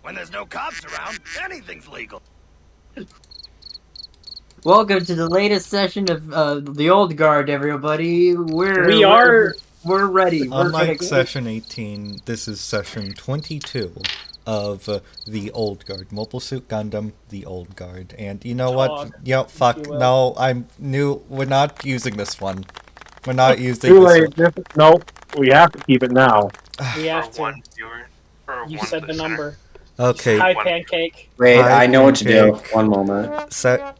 When there's no cops around, anything's legal. Welcome to the latest session of the Old Guard, everybody. We're ready. Unlike session 18, this is session 22 of the Old Guard. Mobile Suit Gundam, the Old Guard. And you know what? Yo, fuck, no, we're not using this one. We're not using Too this late. one. Nope. We have to keep it now. We have to. One viewer. For You one said the listener. number. Okay. Hi, One- Pancake. Wait, Hi, I know what to do. Pancake. One moment. Stop.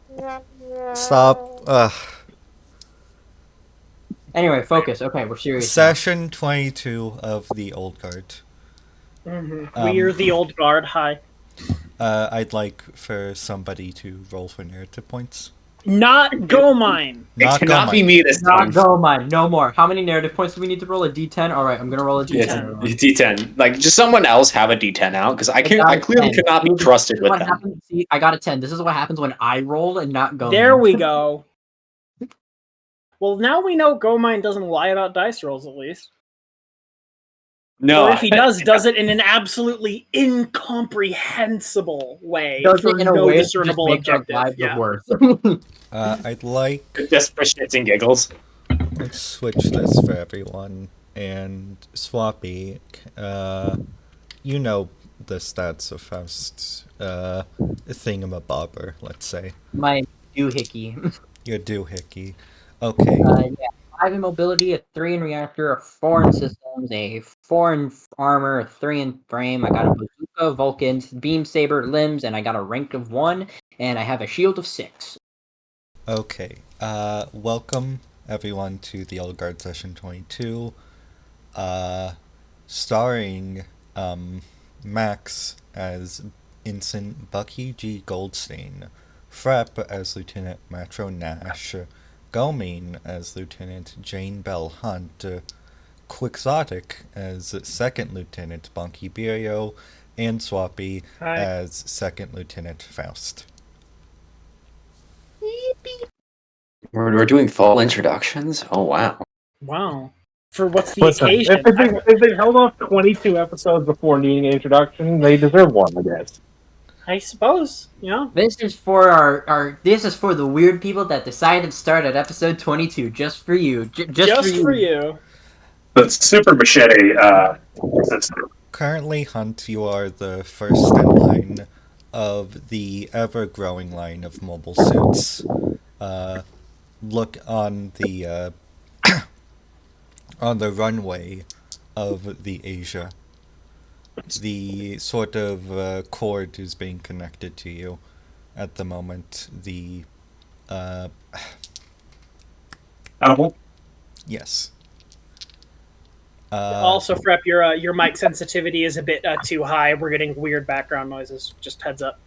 Anyway, focus. Okay, we're serious. Session 22 of the Old Guard. We're the Old Guard. Hi. I'd like for somebody to roll for narrative points. Not Go Mine. Not It cannot be Gomite. me this time. Not go mine. No more. How many narrative points do we need to roll? A D10. All right, I'm gonna roll a It's D10. D10. Like, just someone else have a D10 out, because I clearly could not be trusted with What them. happens? See, I got a 10. This is what happens when I roll and not go. There mine. we go. Well, now we know Go Mine doesn't lie about dice rolls, at least. No, Or if he does it in an absolutely incomprehensible way Does for it in a no way that just discernible makes our objective. lives Yeah. worse. I'd like... just for shits and giggles. Let's switch this for everyone. And Swappy, you know the stats of Faust's thingamabobber, let's say. My doohickey. Your doohickey. Okay. Yeah, 5 in mobility, a 3 in reactor, a 4 in systems, a 4 in armor, a 3 in frame. I got a bazooka, Vulcan, beam saber, limbs, and I got a rank of 1, and I have a shield of 6. Okay. Welcome everyone to the Old Guard Session 22. Starring Max as Ensign Bucky G. Goldstein, Frep as Lieutenant Matro Nash, Gomine as Lieutenant Jane Bell Hunt, Quixotic as Second Lieutenant Bunky Birio, and Swappy Hi. as Second Lieutenant Faust. We're doing full introductions? Oh, wow. Wow. For what's the Listen, occasion? if they held off 22 episodes before needing an introduction, they deserve one, I guess. I suppose, you know? This is for this is for the weird people that decided to start at episode 22, just for you. Just for you. The Super Machete system. Currently, Hunt, you are the first in line of the ever-growing line of mobile suits. Look on the on the runway of the Asia. The sort of cord is being connected to you at the moment. The yes. Also, Frep, your mic sensitivity is a bit too high. We're getting weird background noises. Just heads up.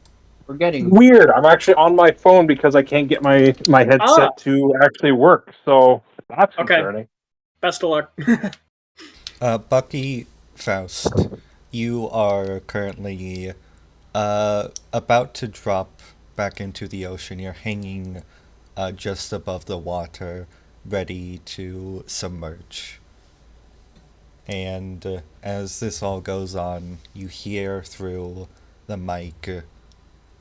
We're getting Weird. I'm actually on my phone because I can't get my headset to actually work. So that's Okay. concerning. Best of luck. Bucky Faust, you are currently about to drop back into the ocean. You're hanging just above the water, ready to submerge. And as this all goes on, you hear through the mic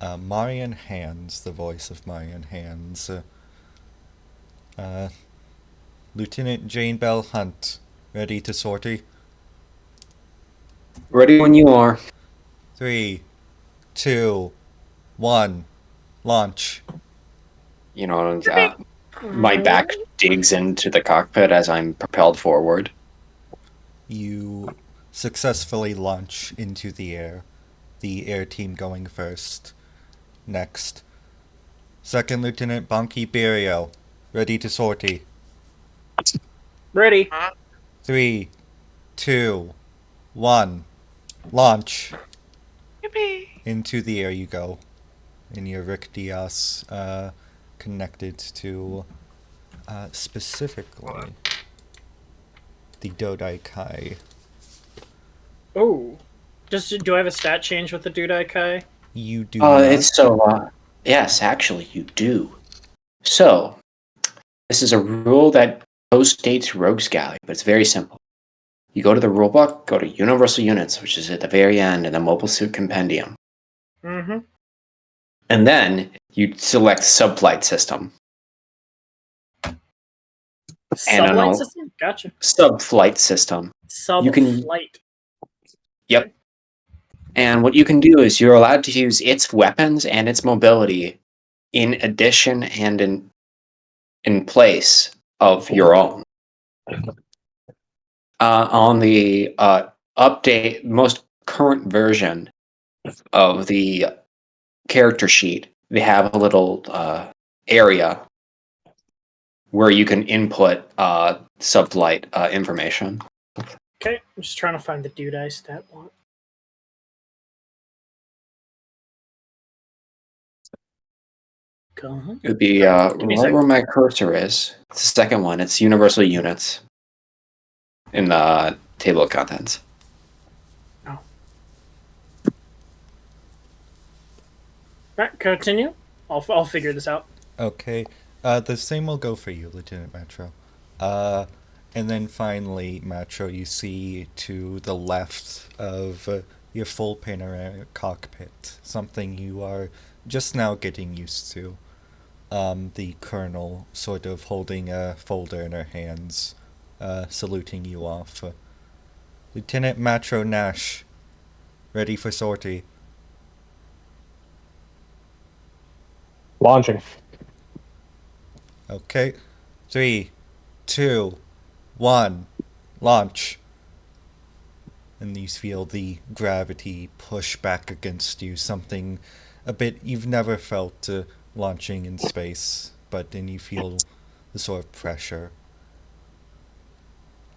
Marion Hands, the voice of Marion Hands. Lieutenant Jane Bell Hunt, ready to sortie? Ready when you are. 3, 2, 1, launch. You know, my back digs into the cockpit as I'm propelled forward. You successfully launch into the air. The air team going first. Next. Second Lieutenant Bonky Birio, ready to sortie. Ready. 3, 2, 1, launch. Yippee! Into the air you go. In your Rick Diaz, connected to, specifically, the Dodai Kai. Oh. Do I have a stat change with the Dudai Kai? You do not. It's so, yes, actually, you do. So, this is a rule that post-dates Rogues Galley, but it's very simple. You go to the rulebook, go to Universal Units, which is at the very end in the Mobile Suit Compendium. Mm-hmm. And then you select Subflight System. And on Sublight a system? Gotcha. Subflight System. You can, Subflight. yep. And what you can do is you're allowed to use its weapons and its mobility in addition and in place of your own. On the update, most current version of the character sheet, they have a little area where you can input sublight information. Okay, I'm just trying to find the dude eye stat block. Go on. It would be Give me a right sec. where my cursor is. It's the second one. It's Universal Units in the table of contents. Alright, continue. I'll figure this out. Okay. The same will go for you, Lieutenant Metro. And then finally, Metro, you see to the left of your full panoramic cockpit, something you are just now getting used to. The Colonel sort of holding a folder in her hands, saluting you off. Lieutenant Metro Nash, ready for sortie. Launching. Okay. 3, 2, 1, launch. And you feel the gravity push back against you, something a bit you've never felt launching in space, but then you feel the sort of pressure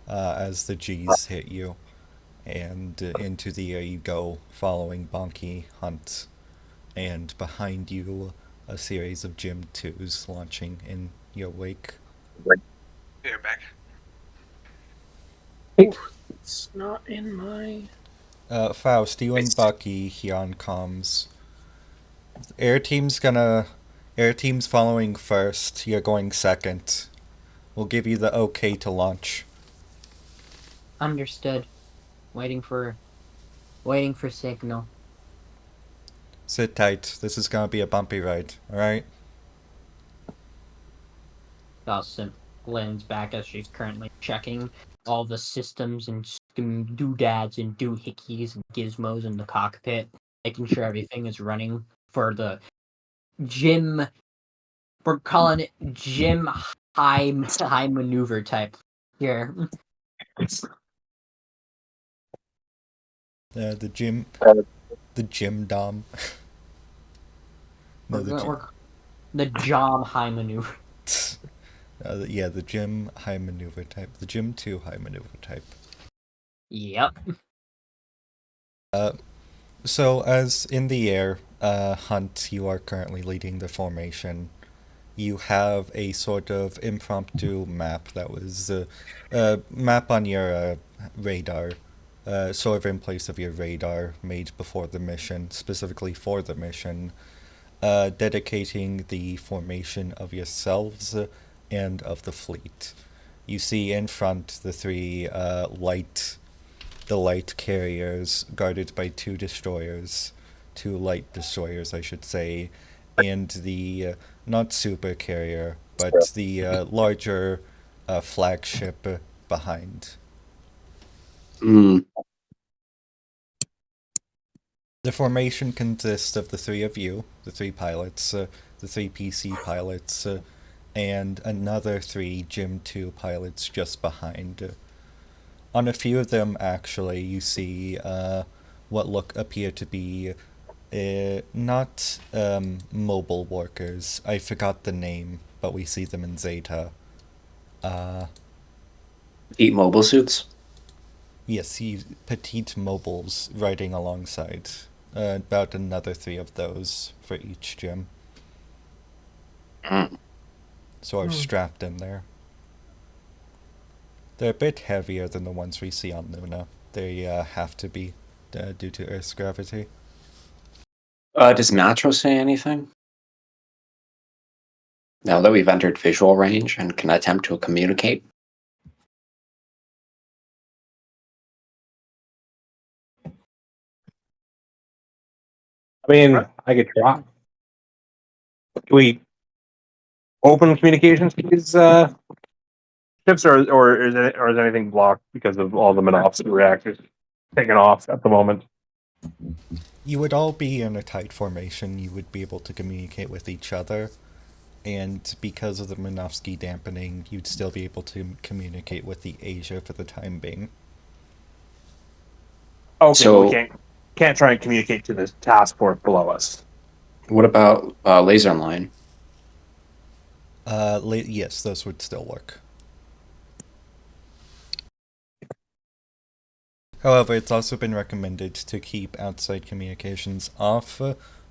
as the G's hit you, and into the air you go, following Bonky Hunt, and behind you a series of Gym 2s launching in your wake. You're back. It's not in my... Faust, you and Bucky here on comms. Air team's following first, you're going second. We'll give you the okay to launch. Understood. Waiting for signal. Sit tight, this is gonna be a bumpy ride, alright? Dawson leans back as she's currently checking all the systems and doodads and doohickeys and gizmos in the cockpit, making sure everything is running for the gym. We're calling it gym high maneuver type here. The gym dom. No, the Jom high maneuver. yeah, the gym high maneuver type. The gym 2 high maneuver type. Yep. So as in the air, Hunt, you are currently leading the formation. You have a sort of impromptu map that was a map on your radar, sort of in place of your radar, made before the mission, specifically for the mission, dedicating the formation of yourselves and of the fleet. You see in front the three light carriers guarded by two light destroyers, I should say, and the not super carrier, but the larger flagship behind. Mm. The formation consists of the three of you, the three pilots, the three PC pilots, and another three Gym 2 pilots just behind. On a few of them, actually, you see what appear to be not mobile workers. I forgot the name, but we see them in Zeta. Eat mobile suits? Yes, petite mobiles riding alongside. About another three of those for each gym. Mm. Sort of strapped in there. They're a bit heavier than the ones we see on Luna. They have to be due to Earth's gravity. Does Matro say anything? Now that we've entered visual range and can attempt to communicate? I mean, I could try. Can we open communications to these ships, or is anything blocked because of all the monopsony reactors taken off at the moment? You would all be in a tight formation. You would be able to communicate with each other. And because of the Minovsky dampening, you'd still be able to communicate with the Asia for the time being. Okay, So- we can't try and communicate to this task force below us. What about laser line? Yes, those would still work. However, it's also been recommended to keep outside communications off,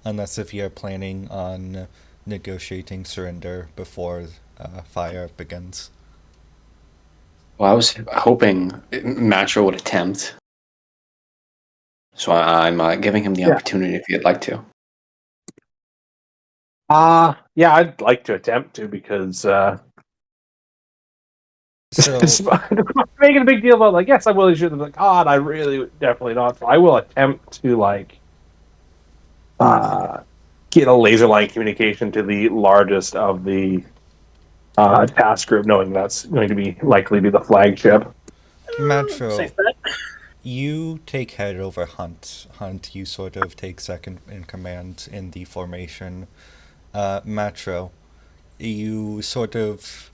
unless if you're planning on negotiating surrender before fire begins. Well, I was hoping Matro would attempt. So I'm giving him the opportunity if he'd like to. Yeah, I'd like to attempt to because So, making a big deal about like, yes, I will shoot them. Like, God, I really definitely not. So I will attempt to like get a laser line communication to the largest of the task group, knowing that's going to be likely be the flagship. Matro, Safe bet. you take head over Hunt. Hunt, you sort of take second in command in the formation. Matro, you sort of...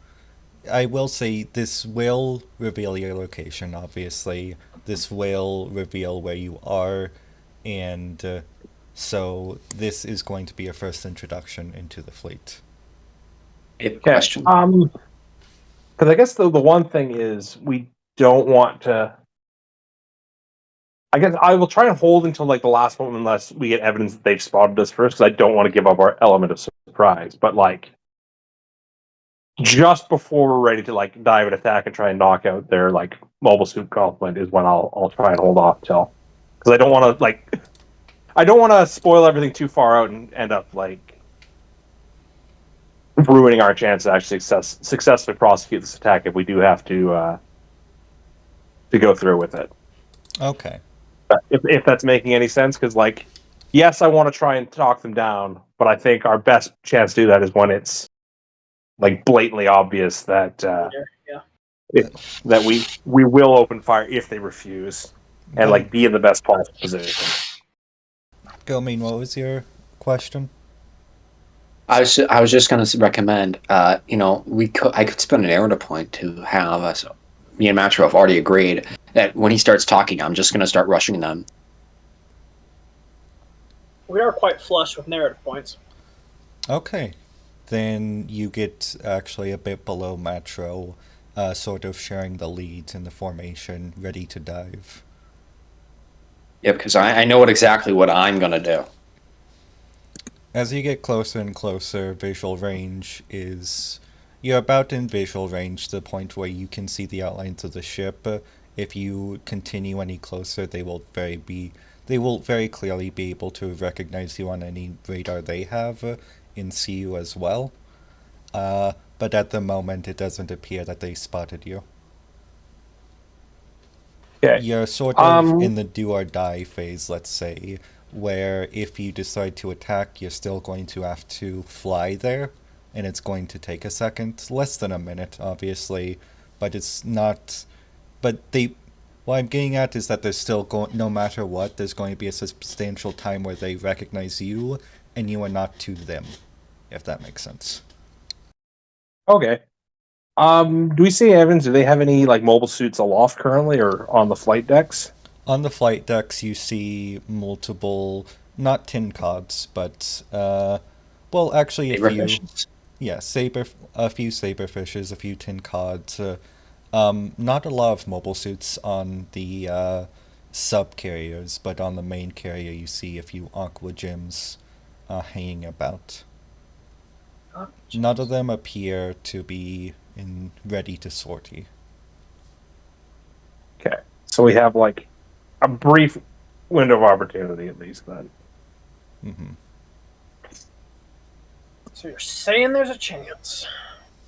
I will say this will reveal your location, obviously. This will reveal where you are, and so this is going to be your first introduction into the fleet. I have a question. Because I guess the one thing is we don't want to. I guess I will try and hold until like the last moment unless we get evidence that they've spotted us first, because I don't want to give up our element of surprise. But like just before we're ready to like dive and attack and try and knock out their like mobile suit complement is when I'll try and hold off till, because I don't want to spoil everything too far out and end up like ruining our chance to actually successfully prosecute this attack if we do have to go through with it. Okay. If that's making any sense, because like, yes, I want to try and talk them down, but I think our best chance to do that is when it's like blatantly obvious that that we will open fire if they refuse, and like be in the best possible position. Gilmeen, what was your question? I was just going to recommend, I could spend an error point to have us. Me and Matro have already agreed that when he starts talking, I'm just going to start rushing them. We are quite flush with narrative points. Okay. Then you get actually a bit below Matro, sort of sharing the lead in the formation, ready to dive. Yeah, because I know exactly what I'm going to do. As you get closer and closer, visual range is... You're about in visual range to the point where you can see the outlines of the ship. If you continue any closer, they will very clearly be able to recognize you on any radar they have and see you as well. But at the moment, it doesn't appear that they spotted you. Okay. You're sort of in the do or die phase, let's say, where if you decide to attack, you're still going to have to fly there, and it's going to take a second, less than a minute, obviously, but it's not... But what I'm getting at is that there's still no matter what, there's going to be a substantial time where they recognize you, and you are not to them, if that makes sense. Okay. Do we see evidence? Do they have any like mobile suits aloft currently or on the flight decks? On the flight decks, you see multiple, not tin cods, but, well, actually a few. Yeah, a few saberfishes, a few tin cods. Not a lot of mobile suits on the sub-carriers, but on the main carrier you see a few aqua gems hanging about. None of them appear to be ready to sortie. Okay, so we have like a brief window of opportunity at least then. Mm-hmm. So you're saying there's a chance?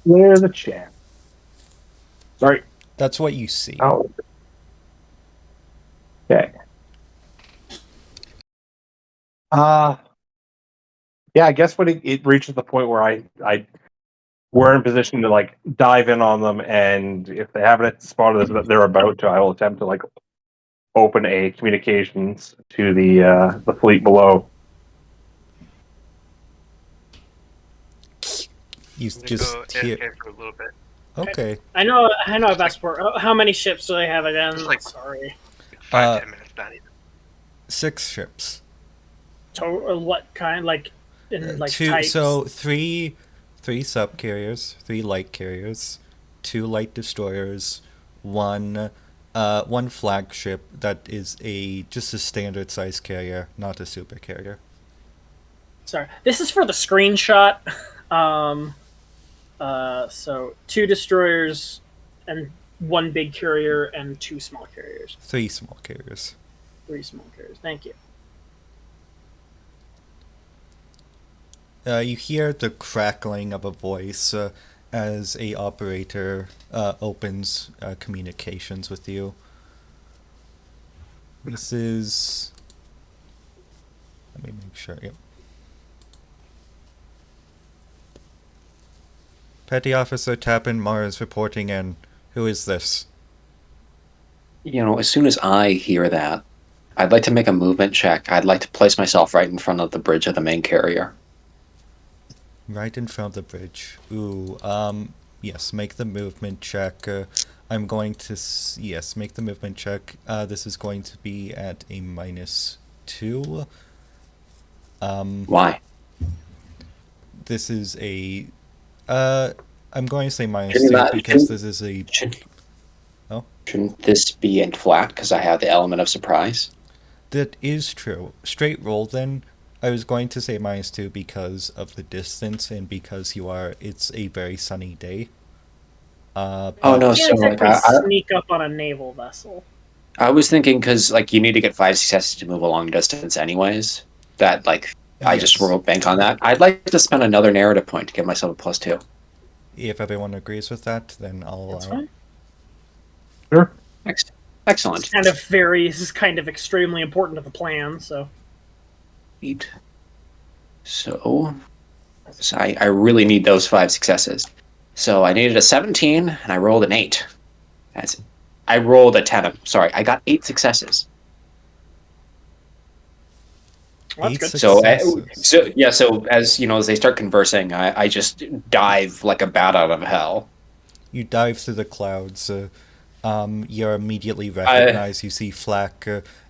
There's a chance. Sorry. That's what you see. Oh. Okay. Yeah, I guess when it reaches the point where we're in position to like dive in on them, and if they haven't spotted us that they're about to, I will attempt to like open a communications to the fleet below. You I'm gonna go just hear. AFK for a little bit. Okay. I know I've asked for how many ships do they have again? Just like- Sorry. 5-10 minutes, not even. 6 ships. What kind? Like in like types? So three subcarriers, 3 light carriers, 2 light destroyers, one flagship that is just a standard size carrier, not a super carrier. Sorry, this is for the screenshot. So 2 destroyers and 1 big carrier and 2 small carriers. 3 small carriers. 3 small carriers. Thank you. You hear the crackling of a voice as a operator opens communications with you. This is. Let me make sure. Yep. Petty Officer Tappan Mars reporting in. Who is this? As soon as I hear that, I'd like to make a movement check. I'd like to place myself right in front of the bridge of the main carrier. Right in front of the bridge. Ooh, yes, make the movement check. I'm going to, yes, make the movement check. This is going to be at a -2. Why? This is a, I'm going to say -2 Shouldn't because this is a, Shouldn't this be in flat because I have the element of surprise? that is true. Straight roll then. I was going to say -2 because of the distance and because it's a very sunny day. Oh no! You So can't like, exactly sneak up on a naval vessel. I was thinking because like you need to get 5 successes to move a long distance, anyways. That like I just Yes. wrote bank on that. I'd like to spend another narrative point to give myself a +2. If everyone agrees with that, then I'll That's allow it. fine. Sure. Excellent. This is kind of extremely important to the plan. So So I really need those 5 successes. So I needed a 17 and I rolled an 8. I rolled a 10. Sorry, I got 8 successes. well, that's 8 good. successes. So as as they start conversing, I just dive like a bat out of hell. You dive through the clouds. You're immediately recognized. You see Flack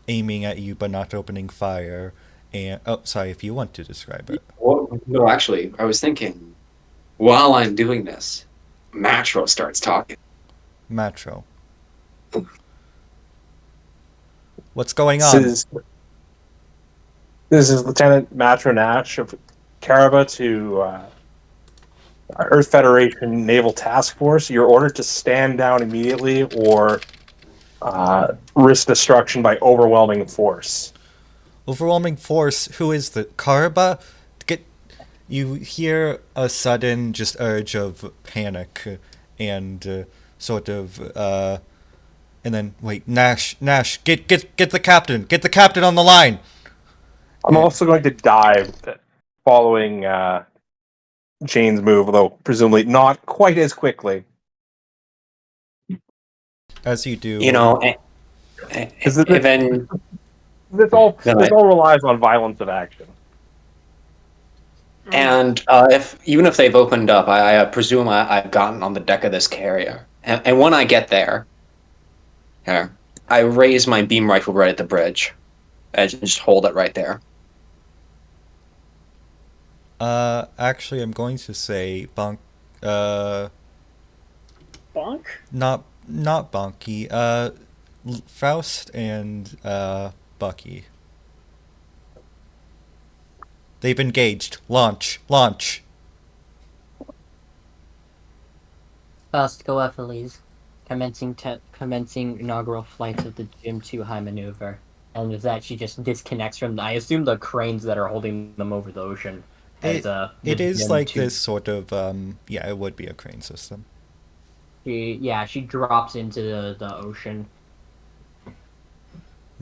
aiming at you but not opening fire. And oh, sorry, if you want to describe it. Well, no, actually, I was thinking while I'm doing this, Matro starts talking. Matro. What's going on? This is Lieutenant Matro Nash of Caraba to Earth Federation Naval Task Force. You're ordered to stand down immediately or risk destruction by overwhelming force. Overwhelming force. Who is the Karba? You hear a sudden just urge of panic and sort of and then wait, Nash, get the captain on the line. I'm also going to dive following Jane's move, although presumably not quite as quickly. As you do, Then This all relies on violence of action. and even if they've opened up, I presume I've gotten on the deck of this carrier. And when I get there, I raise my beam rifle right at the bridge. I just hold it right there. Actually, I'm going to say Bonk. Bonk? Not Bonky. Faust and Bucky. They've engaged. Launch. Faust, go Ephiles. Commencing inaugural flights of the Jim 2 high maneuver. And with that, she just disconnects from I assume the cranes that are holding them over the ocean. It is Jim like 2. this sort of yeah, it would be a crane system. She drops into the ocean.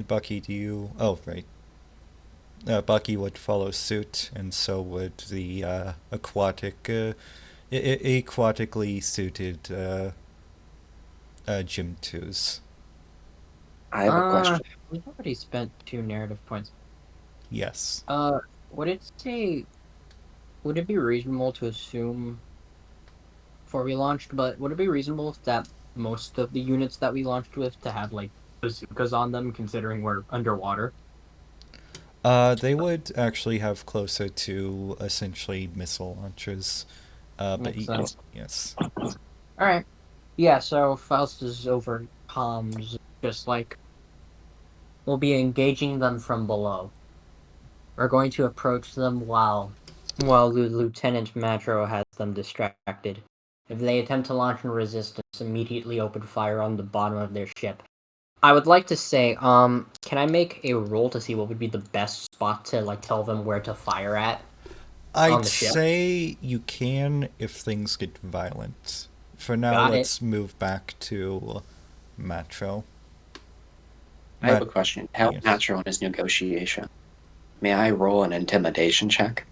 Bucky, do you? Oh, right. Bucky would follow suit, and so would the aquatically suited Gym 2s. I have a question. We've already spent 2 narrative points. Yes. Would it be reasonable to assume before we launched, but would it be reasonable that most of the units that we launched with to have like bazookas on them, considering we're underwater? They would actually have closer to essentially missile launchers. But Makes sense. yes. Alright. Yeah, so Faust is over comms, just like we'll be engaging them from below. We're going to approach them while Lieutenant Matro has them distracted. If they attempt to launch in resistance, immediately open fire on the bottom of their ship. I would like to say, can I make a roll to see what would be the best spot to like tell them where to fire at? I'd the ship? say you can if things get violent. For now, let's move back to Matro. I have a question. How yes. Matro in his negotiation? May I roll an intimidation check?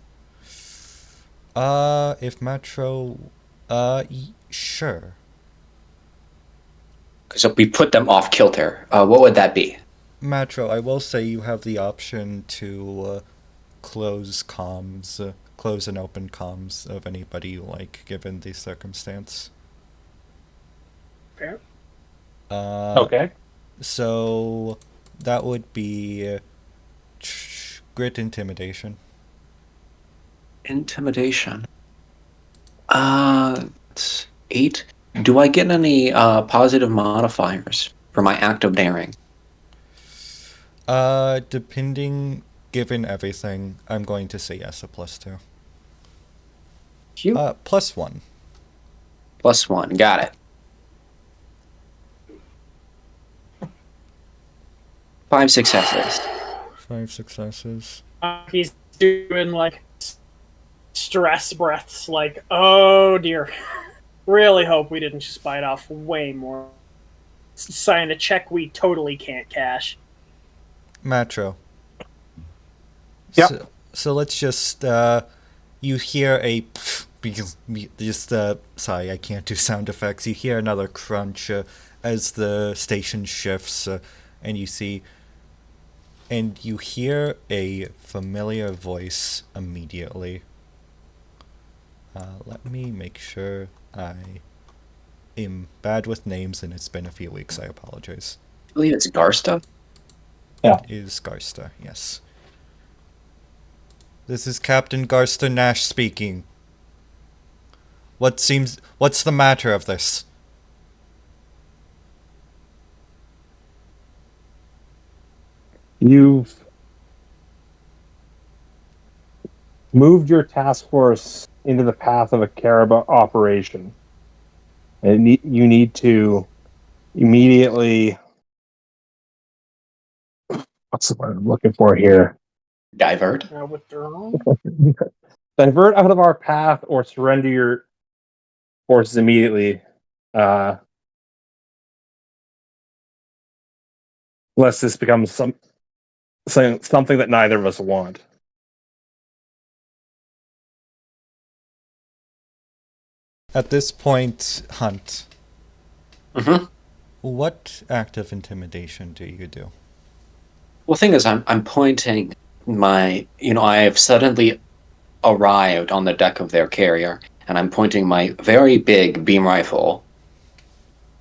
If Matro, sure. So we put them off kilter. What would that be? Matro, I will say you have the option to close comms, close and open comms of anybody you like, given the circumstance. Fair. Okay. So that would be grit intimidation. Intimidation. It's 8. Do I get any positive modifiers for my act of daring? Depending, given everything, I'm going to say yes, a +2. Cute. +1. +1. Got it. 5 successes. 5 successes. He's doing like stress breaths, like, oh dear. Really hope we didn't just bite off way more. Sign a check we totally can't cash. Matro. Yep. So let's just, you hear a sorry, I can't do sound effects. You hear another crunch as the station shifts, and you hear a familiar voice immediately. Let me make sure. I am bad with names, and it's been a few weeks. I apologize. I believe it's Garsta. Yeah. It is Garsta, yes. This is Captain Garsta Nash speaking. What's the matter of this? You've moved your task force into the path of a Caraba operation. And you need to immediately... What's the word I'm looking for here? Divert. Withdraw. Divert out of our path or surrender your forces immediately. Lest this becomes something that neither of us want. At this point, Hunt. Mm-hmm. What act of intimidation do you do? Well, the thing is, I'm pointing my... I have suddenly arrived on the deck of their carrier, and I'm pointing my very big beam rifle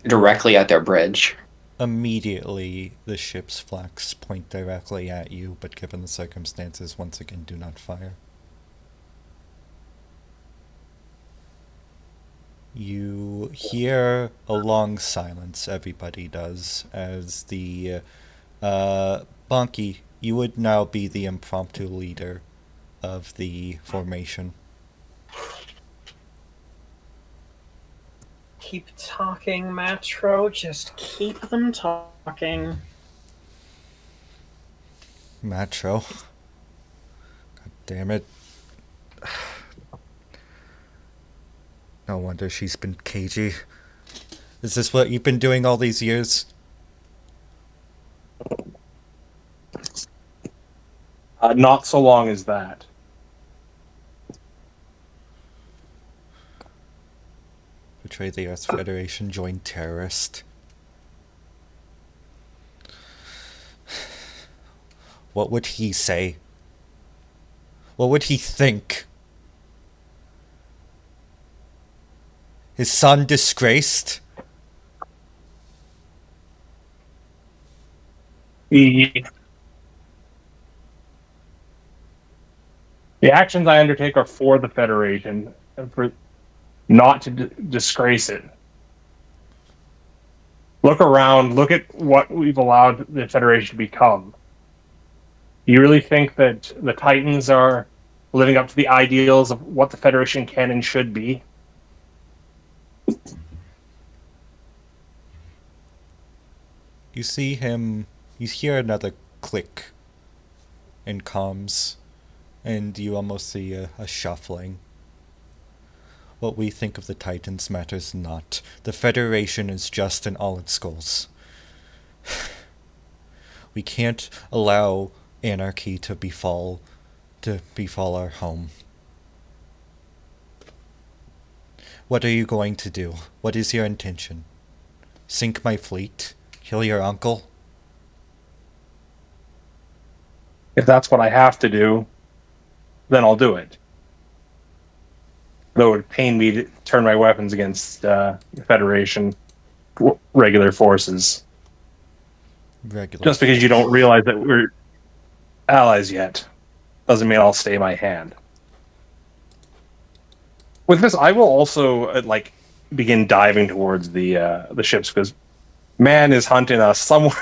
directly at their bridge. Immediately, the ship's flags point directly at you, but given the circumstances, once again, do not fire. You hear a long silence, everybody does, as the, Bonky, you would now be the impromptu leader of the formation. Keep talking, Matro. Just keep them talking. Matro. God damn it. No wonder she's been cagey. Is this what you've been doing all these years? Not so long as that. Betray the Earth Federation, join terrorist. What would he say? What would he think? His son disgraced? The actions I undertake are for the Federation, and for not to disgrace it. Look around. Look at what we've allowed the Federation to become. Do you really think that the Titans are living up to the ideals of what the Federation can and should be? You see him, you hear another click in comms, and you almost see a shuffling. What we think of the Titans matters not. The Federation is just in all its goals. We can't allow anarchy to befall our home. What are you going to do? What is your intention? Sink my fleet? Kill your uncle? If that's what I have to do, then I'll do it. Though it would pain me to turn my weapons against the Federation regular forces. Just because you don't realize that we're allies yet doesn't mean I'll stay my hand. With this, I will also begin diving towards the ships, because man is hunting us somewhere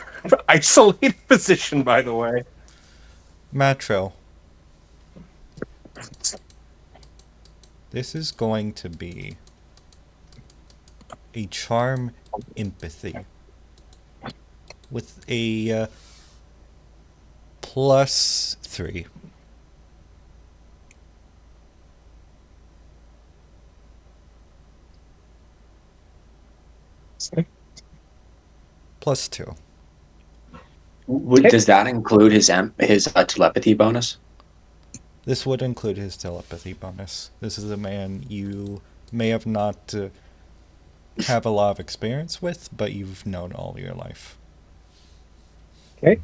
isolated position. By the way, Matro. This is going to be a charm empathy with a +3. +2. Does that include his telepathy bonus? This would include his telepathy bonus. This is a man you may have not have a lot of experience with, but you've known all your life. Okay.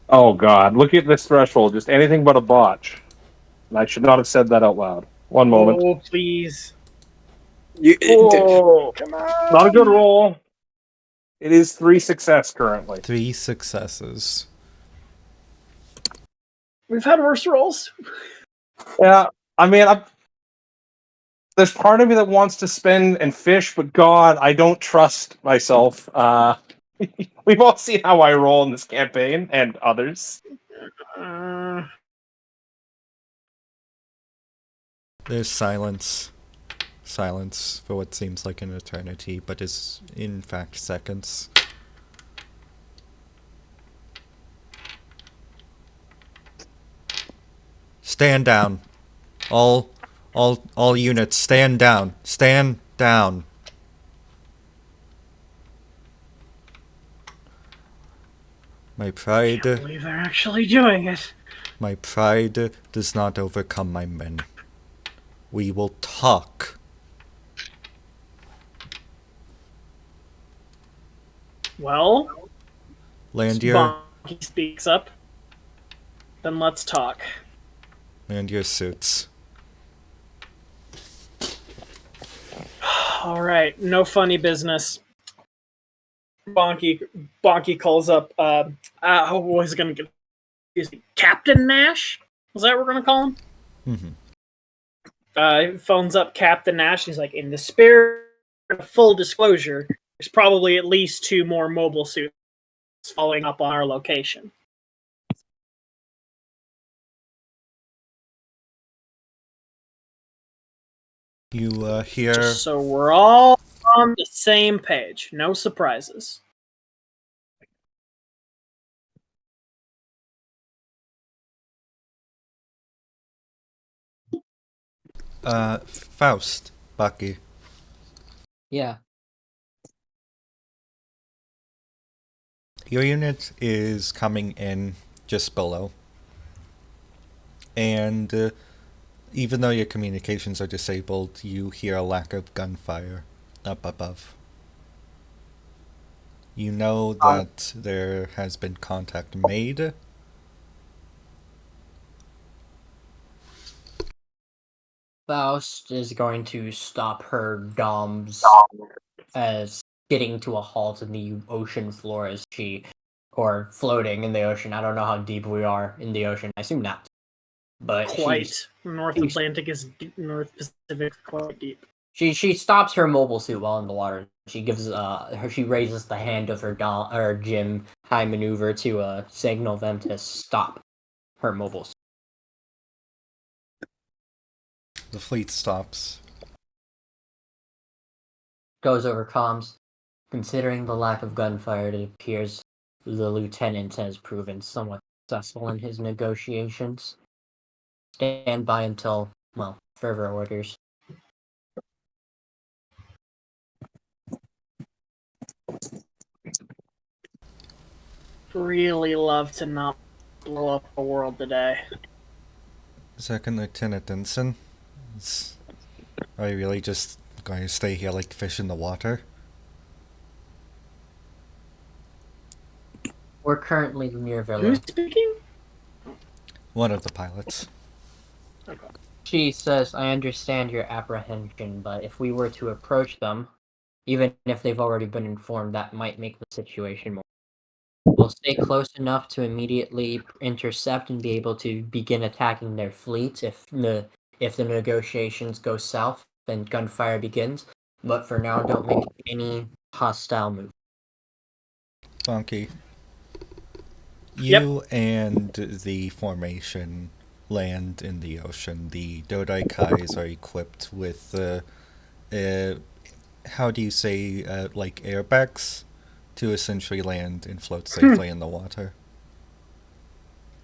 Oh God, look at this threshold. Just anything but a botch. And I should not have said that out loud. One moment. Oh, please. Oh, Come on. not a good roll. It is 3 success currently. 3 successes. We've had worse rolls. Yeah, I mean, there's part of me that wants to spin and fish, but God, I don't trust myself. We've all seen how I roll in this campaign, and others. There's silence. Silence for what seems like an eternity, but is in fact seconds. Stand down. All units, stand down. Stand down. My pride. I can't believe they're actually doing it. My pride does not overcome my men. We will talk. Well, Land your he speaks up. Then let's talk. land your suits. All right, no funny business. Bonky calls up. What was gonna get? Captain Nash? Is that what we're gonna call him? Mm-hmm. He phones up Captain Nash. He's like, in the spirit of full disclosure, there's probably at least 2 more mobile suits following up on our location. You hear. Just so we're all on the same page. No surprises. Faust, Bucky. Yeah. Your unit is coming in just below. And even though your communications are disabled, you hear a lack of gunfire up above. You know that there has been contact made. Faust is going to stop her doms as getting to a halt in the ocean floor as or floating in the ocean. I don't know how deep we are in the ocean. I assume not. But Quite. North Atlantic is deep, North Pacific quite deep. She stops her mobile suit while in the water. She gives she raises the hand of her Jim high maneuver to signal them to stop her mobile suit. The fleet stops. Goes over comms. Considering the lack of gunfire, it appears the lieutenant has proven somewhat successful in his negotiations. Stand by until, further orders. Really love to not blow up the world today. Second Lieutenant Ensign, are you really just going to stay here like fish in the water? We're currently near Villa. Who's speaking? One of the pilots. Okay. She says, I understand your apprehension, but if we were to approach them, even if they've already been informed, that might make the situation more. We'll stay close enough to immediately intercept and be able to begin attacking their fleet if the negotiations go south and gunfire begins. But for now, don't make any hostile move. Bonky. You and the formation land in the ocean. The Dodai Kais are equipped with, how do you say, like airbags to essentially land and float safely in the water.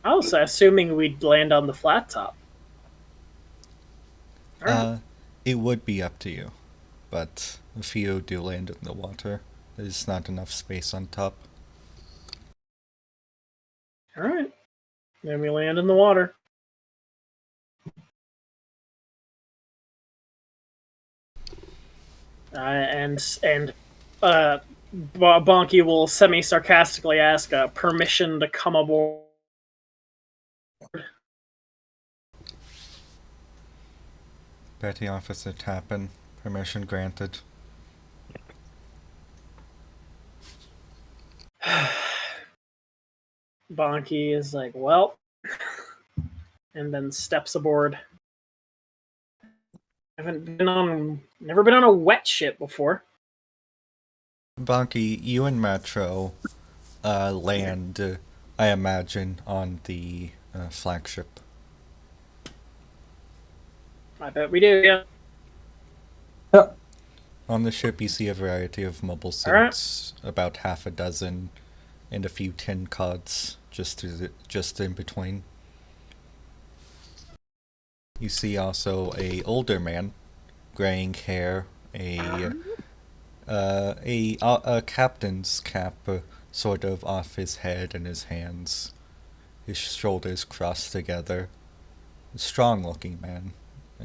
I was assuming we'd land on the flat top. It would be up to you, but if you do land in the water, there's not enough space on top. Alright. Then we land in the water. Bonky will semi-sarcastically ask permission to come aboard. Petty Officer Tappan, permission granted. Bonky is like, well, and then steps aboard. Never been on a wet ship before. Bonky, you and Metro land, I imagine, on the flagship. I bet we do, yeah. On the ship, you see a variety of mobile suits, about half a dozen, and a few tin cods just in between. You see also a older man, graying hair, a captain's cap sort of off his head and his hands, his shoulders crossed together. A strong-looking man,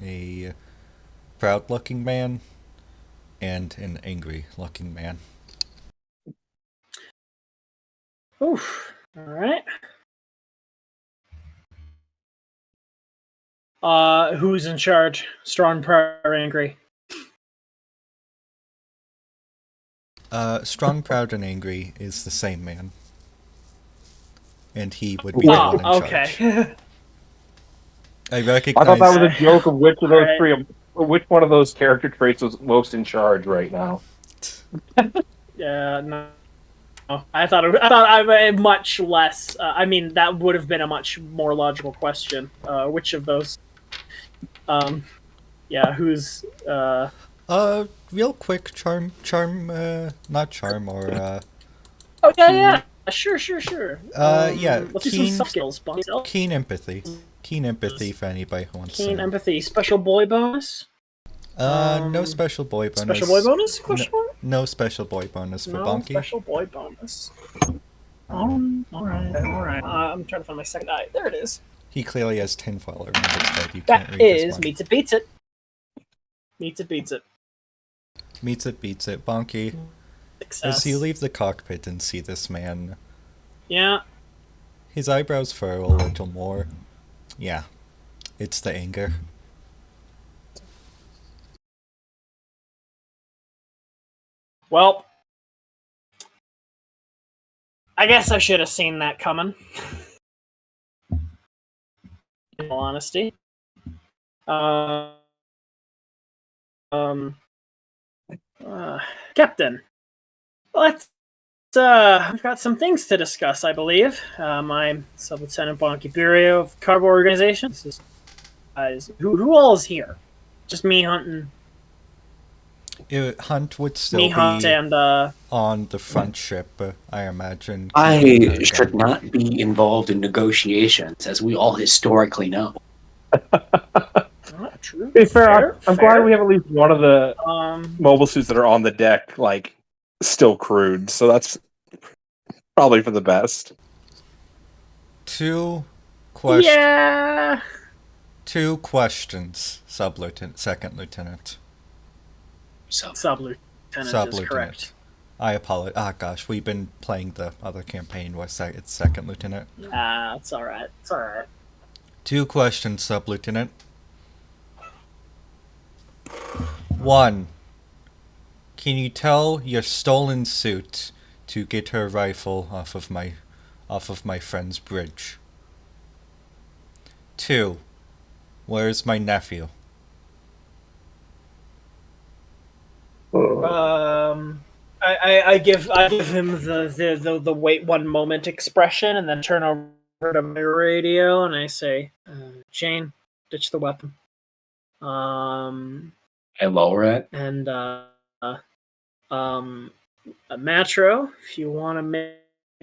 a proud-looking man, and an angry-looking man. Oof. Alright. Who's in charge? Strong, proud, or angry? Strong, proud, and angry is the same man. And he would be the one in charge. Okay. I recognize... I thought that was a joke of which of those three, which one of those character traits was most in charge right now. Yeah, no. I thought I much less. I mean, that would have been a much more logical question. Which of those? Yeah, who's? Real quick, charm, not charm or. Oh yeah. Sure. Yeah. Let's do some soft skills. Keen empathy for anybody who wants. Keen empathy. Special boy bonus. No special boy bonus. Special boy bonus? Question mark? No special boy bonus for Bonky. No special boy bonus. Alright. I'm trying to find my second eye. There it is. He clearly has tinfoil around his head. You can't That read this is one. meets it, beats it. Meets it, beats it. Meets it, beats it. Bonky. Success. As you leave the cockpit and see this man, Yeah. his eyebrows furrow a little more. Yeah, it's the anger. Well, I guess I should have seen that coming. In all honesty. Captain, let's. I've got some things to discuss, I believe. I'm Sub-Lieutenant Bonky Burio of Carbo Organization. This is, who all is here? Just me hunting. Hunt would still Me be hunt and on the front ship, I imagine. I should not be involved in negotiations, as we all historically know. true. Be fair, I'm glad we have at least one of the mobile suits that are on the deck, like, still crewed, so that's probably for the best. Two questions, Second Lieutenant. Sub-Lieutenant is correct. I apologize. Ah, gosh, we've been playing the other campaign where it's Second Lieutenant. It's alright. It's alright. Two questions, Sub-Lieutenant. One, can you tell your stolen suit to get her rifle off of my friend's bridge? Two, where's my nephew? I give him the wait one moment expression, and then turn over to my radio, and I say, Jane, ditch the weapon. I lower it. And Matro, if you want to make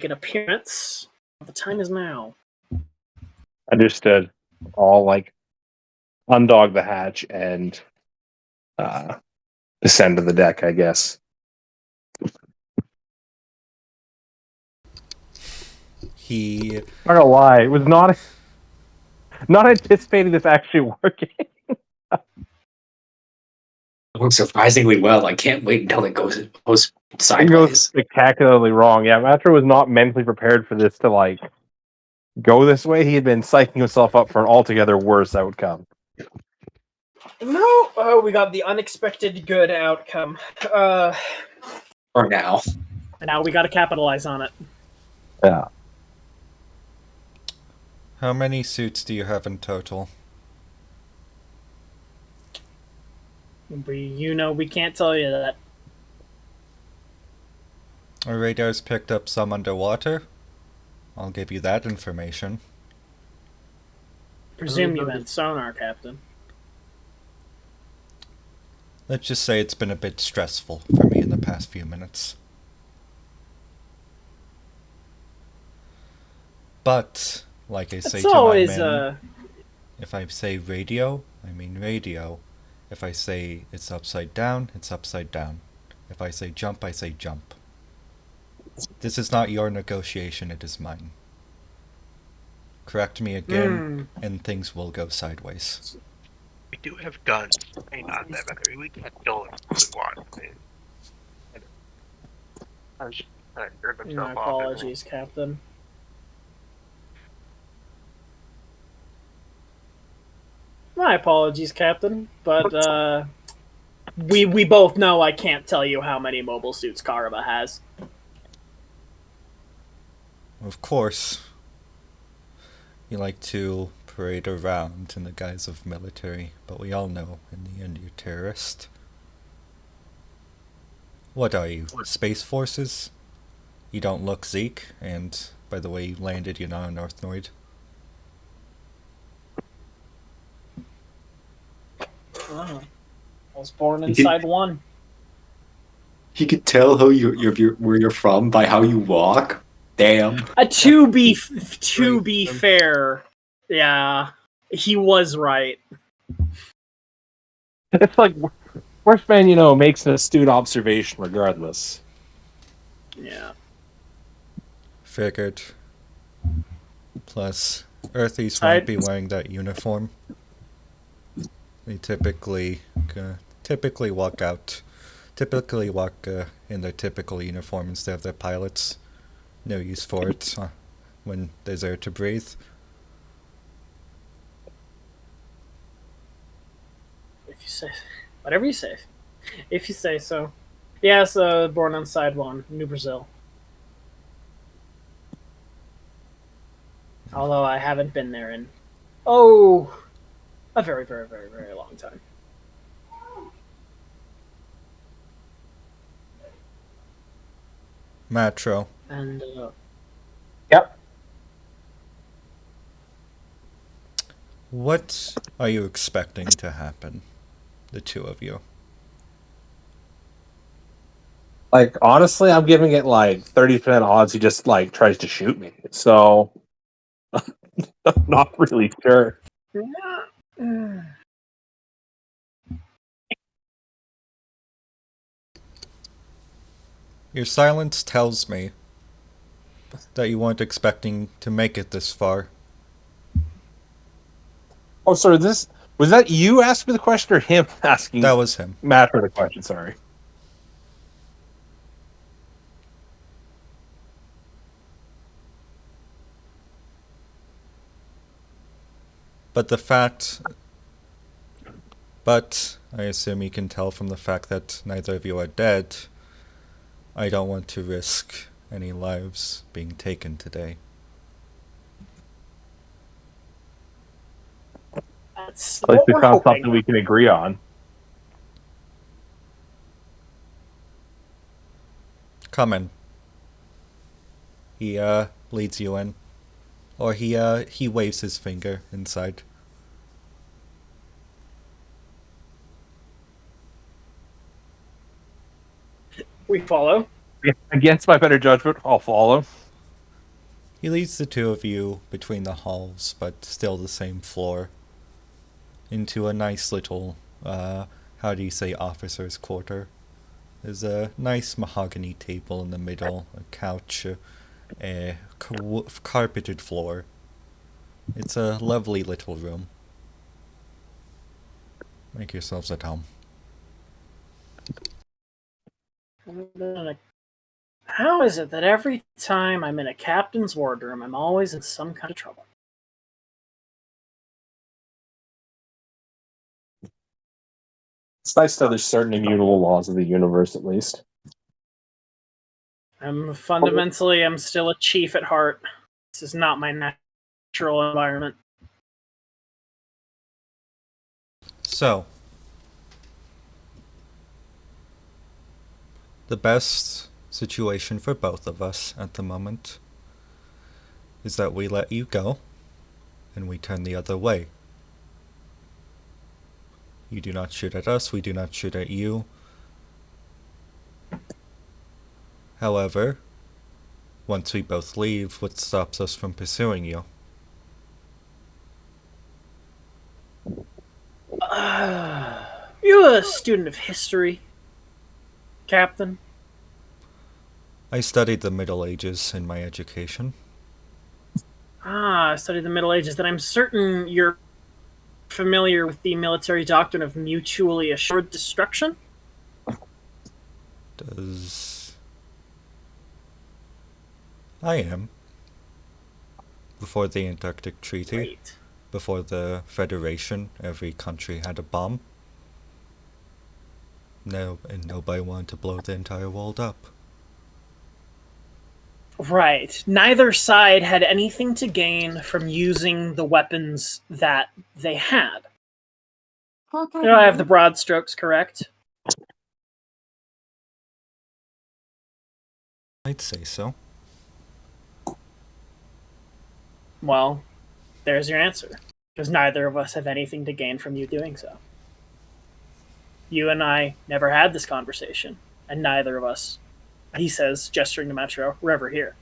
an appearance, the time is now. Understood. I'll, like, undog the hatch and descend to the deck, I guess. I'm not gonna lie, it was not anticipating this actually working. It works surprisingly well. I can't wait until it goes It sideways. goes spectacularly wrong. Yeah, Matro was not mentally prepared for this to, like, go this way. He had been psyching himself up for an altogether worse outcome. No, we got the unexpected good outcome. For now. And now we got to capitalize on it. Yeah. How many suits do you have in total? We can't tell you that. Our radars picked up some underwater. I'll give you that information. Presume you meant sonar, Captain. Let's just say it's been a bit stressful for me in the past few minutes. But, like I say to my men, if I say radio, I mean radio. If I say it's upside down, it's upside down. If I say jump, I say jump. This is not your negotiation, it is mine. Correct me again, and things will go sideways. We do have guns. Not that better. We can kill them if we want. My apologies, Captain. My apologies, Captain. But we both know I can't tell you how many mobile suits Karaba has. Of course. You like to parade around in the guise of military, but we all know in the end you're terrorist. What are you, Space Forces? You don't look Zeke, and by the way you landed, you're not a Northnoid. Oh. I was born inside one. You could tell where you're from by how you walk. Damn. To be fair, yeah, he was right. It's like worst man makes an astute observation regardless. Yeah. Figured. Plus, Earthies won't be wearing that uniform. They typically walk in their typical uniform instead of their pilots. No use for it when there's air to breathe. If you say, whatever you say. If you say so. Yes, born on Side 1, New Brazil. Although I haven't been there in, a very, very, very, very long time. Matro. And, Yep. What are you expecting to happen, the two of you? Like, honestly, I'm giving it like 30% odds he just like tries to shoot me. So I'm not really sure. Your silence tells me that you weren't expecting to make it this far. Oh, sorry, was that you asking me the question or him asking That was him. Matt for the question, sorry. But I assume you can tell from the fact that neither of you are dead, I don't want to risk any lives being taken today. That's At least what we we're found hoping. something we can agree on. Come in. He leads you in. Or he waves his finger inside. We follow. Against my better judgment, I'll follow. He leads the two of you between the halls, but still the same floor, into a nice little, how do you say, officer's quarter. There's a nice mahogany table in the middle, a couch, a carpeted floor. It's a lovely little room. Make yourselves at home. How is it that every time I'm in a captain's wardroom, I'm always in some kind of trouble? It's nice that there's certain immutable laws of the universe, at least. I'm still a chief at heart. This is not my natural environment. So, the best situation for both of us at the moment is that we let you go and we turn the other way. You do not shoot at us, we do not shoot at you. However, once we both leave, what stops us from pursuing you? You a student of history, Captain? I studied the Middle Ages in my education. I studied the Middle Ages. Then I'm certain you're familiar with the military doctrine of mutually assured destruction? I am. Before the Antarctic Treaty, Great. before the Federation, every country had a bomb. No, and nobody wanted to blow the entire world up. Right. Neither side had anything to gain from using the weapons that they had. Do I have the broad strokes correct? I'd say so. Well, there's your answer. Because neither of us have anything to gain from you doing so. You and I never had this conversation, and neither of us, he says, gesturing to Metro, were ever here.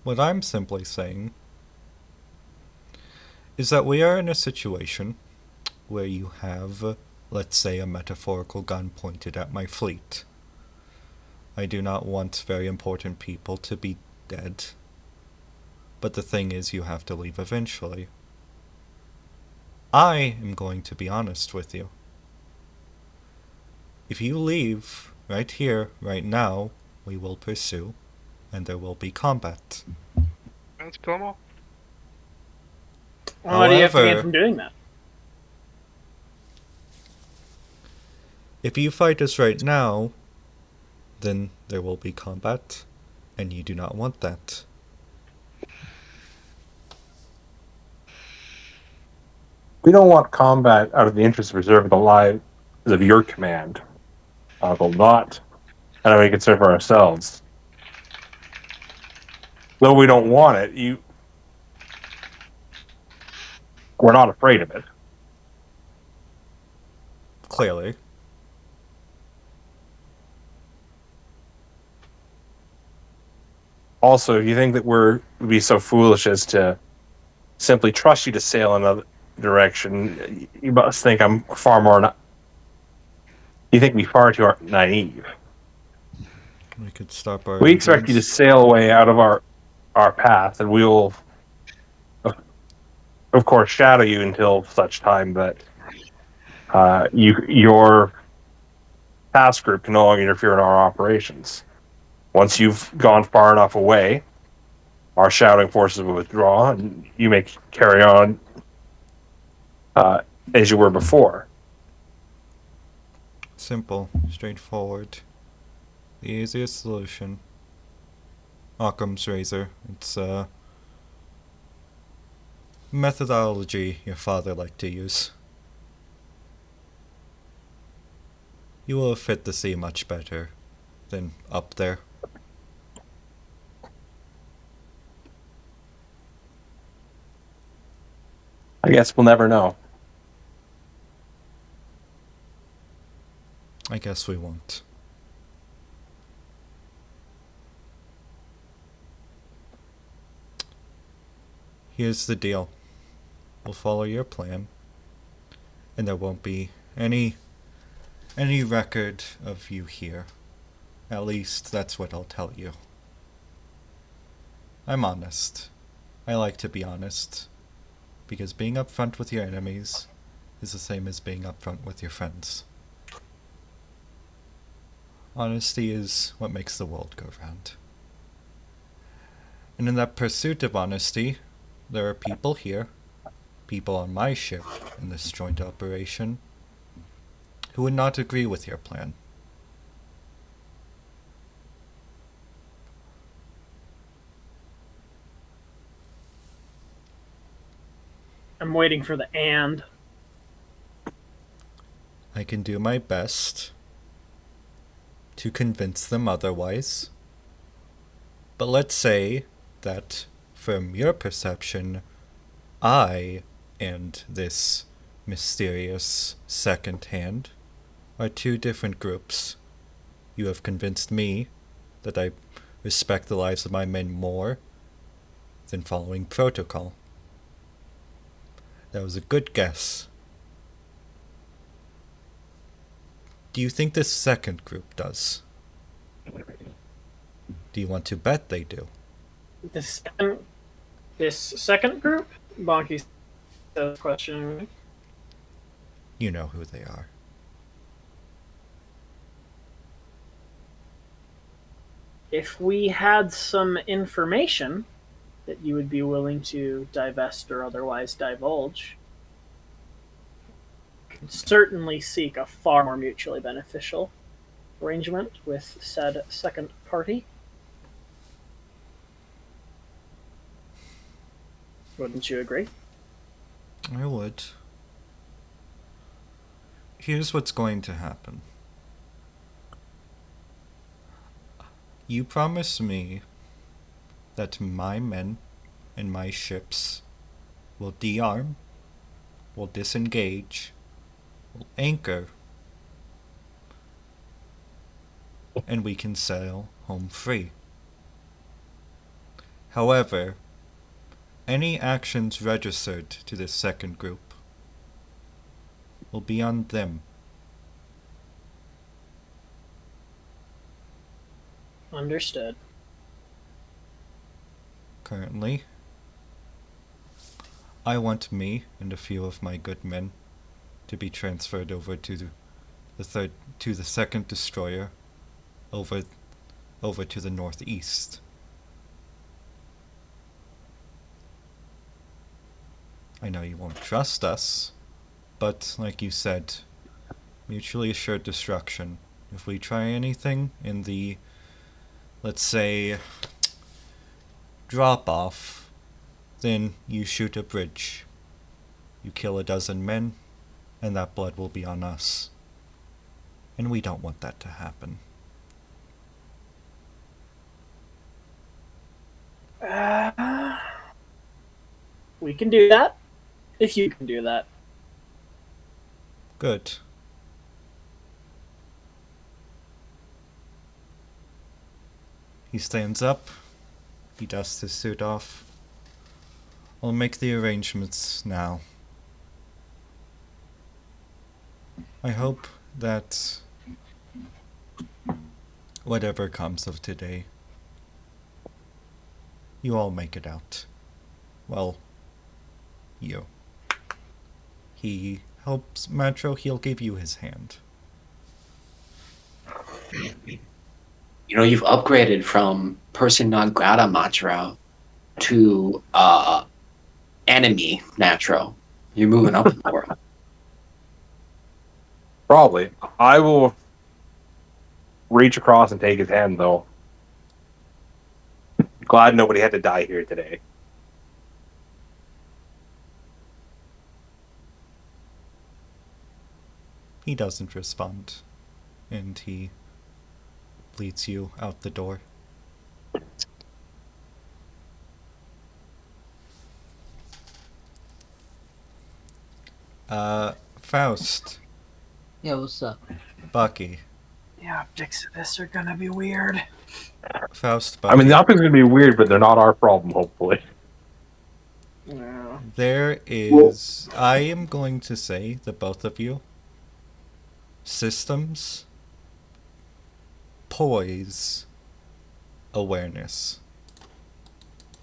What I'm simply saying is that we are in a situation where you have, let's say, a metaphorical gun pointed at my fleet. I do not want very important people to be dead. But the thing is, you have to leave eventually. I am going to be honest with you. If you leave right here, right now, we will pursue, and there will be combat. That's cool. What do you have to gain However, from doing that? if you fight us right now, then there will be combat, and you do not want that. We don't want combat out of the interest of preserving the lives of your command. But not out of any concern for ourselves. Though we don't want it, we're not afraid of it. Clearly. Also, if you think that would be so foolish as to simply trust you to sail another direction, you must think I'm far more. You think me far too naive. We could stop our We expect you to engines. sail away out of our path, and we will, of course, shadow you until such time that your task group can no longer interfere in our operations. Once you've gone far enough away, our shouting forces will withdraw, and you may carry on as you were before. Simple, straightforward. The easiest solution. Occam's razor. It's a methodology your father liked to use. You will fit the sea much better than up there. I guess we'll never know. I guess we won't. Here's the deal. We'll follow your plan, and there won't be any record of you here. At least that's what I'll tell you. I'm honest. I like to be honest, because being upfront with your enemies is the same as being upfront with your friends. Honesty is what makes the world go round. And in that pursuit of honesty, there are people here, people on my ship in this joint operation, who would not agree with your plan. I'm waiting for the and. I can do my best to convince them otherwise. But let's say that, from your perception, I and this mysterious second hand are two different groups. You have convinced me that I respect the lives of my men more than following protocol. That was a good guess. Do you think this second group does? Do you want to bet they do? This second group? Bonky says question. You know who they are. If we had some information that you would be willing to divest or otherwise divulge, could certainly seek a far more mutually beneficial arrangement with said second party. Wouldn't you agree? I would. Here's what's going to happen. You promise me that my men and my ships will de-arm, will disengage, will anchor, and we can sail home free. However, any actions registered to this second group will be on them. Understood. currently. I want me and a few of my good men to be transferred over to the second destroyer over to the northeast. I know you won't trust us, but like you said, mutually assured destruction. If we try anything in the, let's say, drop off, then you shoot a bridge. You kill a dozen men, and that blood will be on us. And we don't want that to happen. We can do that. If you can do that. Good. He stands up. He dusts his suit off. I'll make the arrangements now. I hope that whatever comes of today, you all make it out. Well, you. He helps Matro, he'll give you his hand. You know, you've upgraded from person non grata Matro to enemy Matro. You're moving up in the world. Probably. I will reach across and take his hand, though. Glad nobody had to die here today. He doesn't respond, and he leads you out the door. Faust. Yeah, what's up? Bucky. The optics of this are gonna be weird. Faust, Bucky. I mean, the optics are going to be weird, but they're not our problem, hopefully. No. There is... I am going to say that both of you, systems, poise, awareness.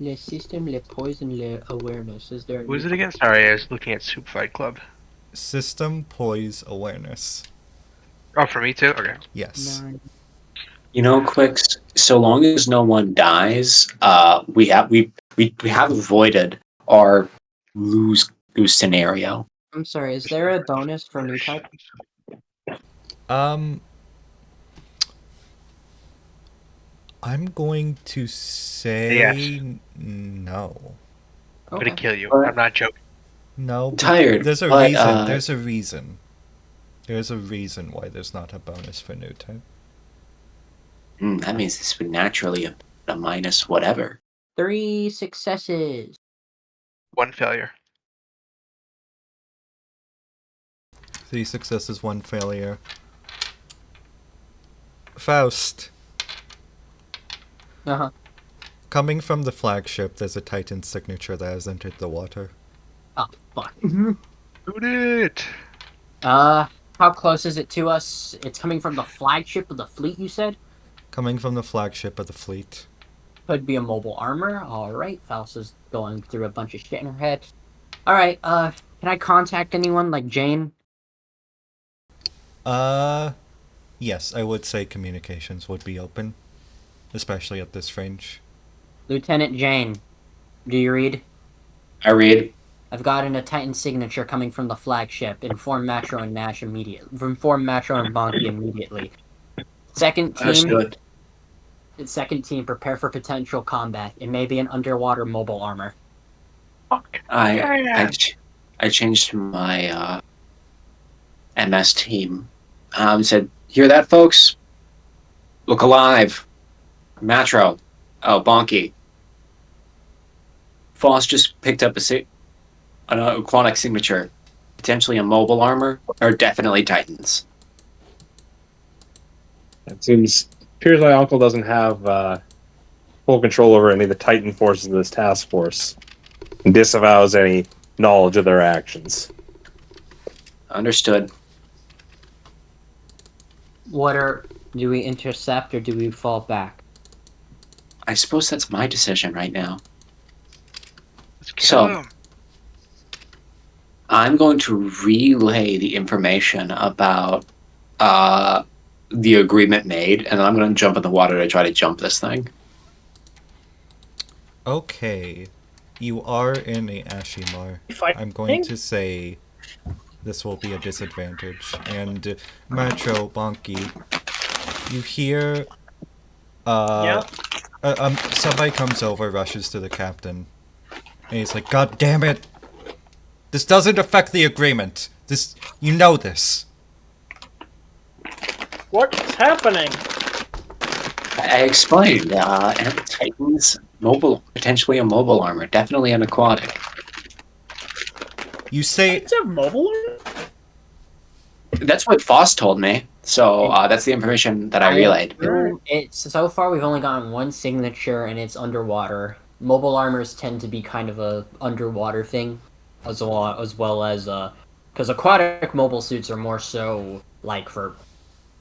Le system, le poison, le awareness. Is there? Who is it again? Sorry, I was looking at Soup Fight Club. System, poise, awareness. Oh, for me too? Okay. Yes. Nine. You know, Quicks, so long as no one dies, we have avoided our lose scenario. I'm sorry. Is there a bonus for new type? I'm going to say Yes. no. I'm gonna kill you. Alright. I'm not joking. No, I'm tired. there's a but, reason. There's a reason. There's a reason why there's not a bonus for new type. That means this would naturally a minus whatever. 3 successes. 1 failure. 3 successes, 1 failure. Faust. Uh huh. Coming from the flagship, there's a Titan signature that has entered the water. Oh fuck. Shoot it! How close is it to us? It's coming from the flagship of the fleet, you said? Coming from the flagship of the fleet. Could be a mobile armor. Alright, Faust is going through a bunch of shit in her head. Alright, can I contact anyone, like Jane? Yes, I would say communications would be open. Especially at this range. Lieutenant Jane, do you read? I read. I've gotten a Titan signature coming from the flagship. Inform Matro and Nash immediately. Inform Matro and Bonky immediately. Second Understood. Prepare for potential combat. It may be an underwater mobile armor. I changed my MS team. Said, hear that, folks? Look alive. Matro. Oh, Bonky. Foss just picked up an aquatic signature. Potentially a mobile armor, or definitely Titans. It appears my uncle doesn't have full control over any of the Titan forces of this task force, and disavows any knowledge of their actions. Understood. Do we intercept or do we fall back? I suppose that's my decision right now. Let's kill So him. I'm going to relay the information about the agreement made, and then I'm going to jump in the water to try to jump this thing. Okay. You are in a Ashimar. I'm going to say this will be a disadvantage. And Metro Bonky, you hear somebody comes over, rushes to the captain, and he's like, "God damn it! This doesn't affect the agreement. You know this." What's happening? I explained, Titan's potentially a mobile armor, definitely an aquatic. You say It's a mobile armor? That's what Foss told me, so that's the information that I relayed. It's so far we've only gotten one signature, and it's underwater. Mobile armors tend to be kind of a underwater thing, as well as because aquatic mobile suits are more so like for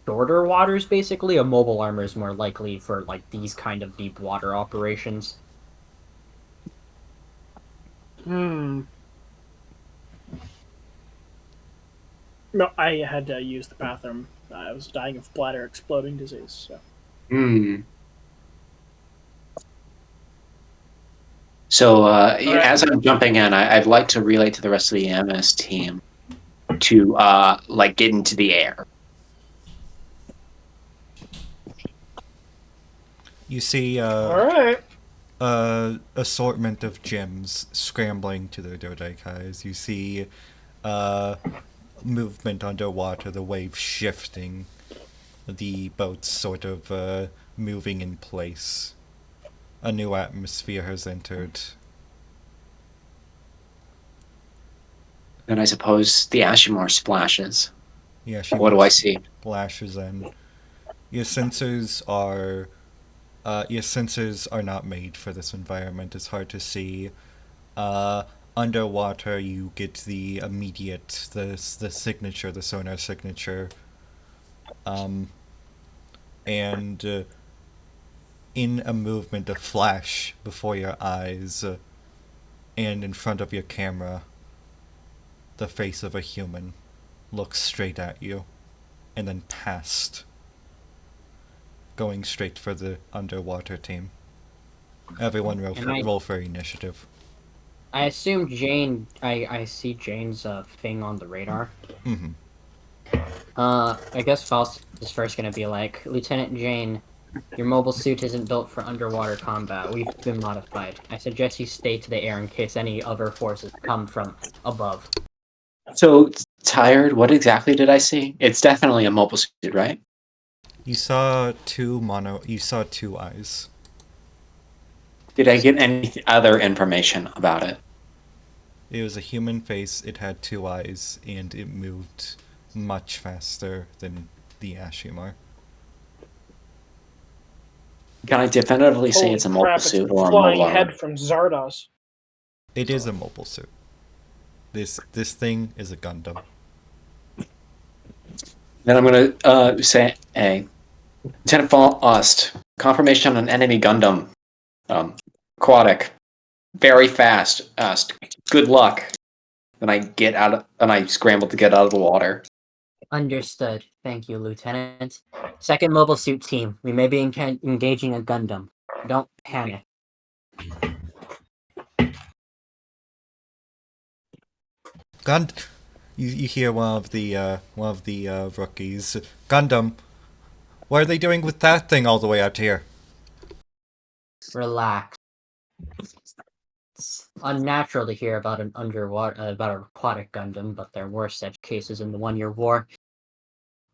shorter waters. Basically, a mobile armor is more likely for like these kind of deep water operations. No, I had to use the bathroom. I was dying of bladder exploding disease. So. So as I'm jumping in, I'd like to relay to the rest of the EMS team to like get into the air. You see All right. assortment of gems scrambling to their dodekais. You see movement underwater, the waves shifting, the boats sort of moving in place. A new atmosphere has entered. And I suppose the Ashimar splashes. Yeah, What do I see? Splashes in. Your sensors are not made for this environment. It's hard to see. Underwater, you get the immediate, the signature, the sonar signature. And in a movement, a flash before your eyes, and in front of your camera, the face of a human looks straight at you, and then past, going straight for the underwater team. Everyone roll for initiative. I assume Jane. I see Jane's thing on the radar. Mm-hmm. I guess Faust is first gonna be like, Lieutenant Jane, your mobile suit isn't built for underwater combat. We've been modified. I suggest you stay to the air in case any other forces come from above. So tired. What exactly did I see? It's definitely a mobile suit, right? You saw two eyes. Did I get any other information about it? It was a human face, it had two eyes, and it moved much faster than the Ashimar. Can I definitively say it's a mobile suit or a mobile armor? Head from Zardos. It is a mobile suit. This thing is a Gundam. Then I'm going to say, hey, Lieutenant Faust, confirmation on an enemy Gundam. Aquatic. Very fast. Good luck. Then I scramble to get out of the water. Understood. Thank you, Lieutenant. Second mobile suit team. We may be engaging a Gundam. Don't panic. You hear one of the rookies. Gundam. What are they doing with that thing all the way out here? Relax. It's unnatural to hear about an aquatic Gundam, but there were such cases in the 1-year war.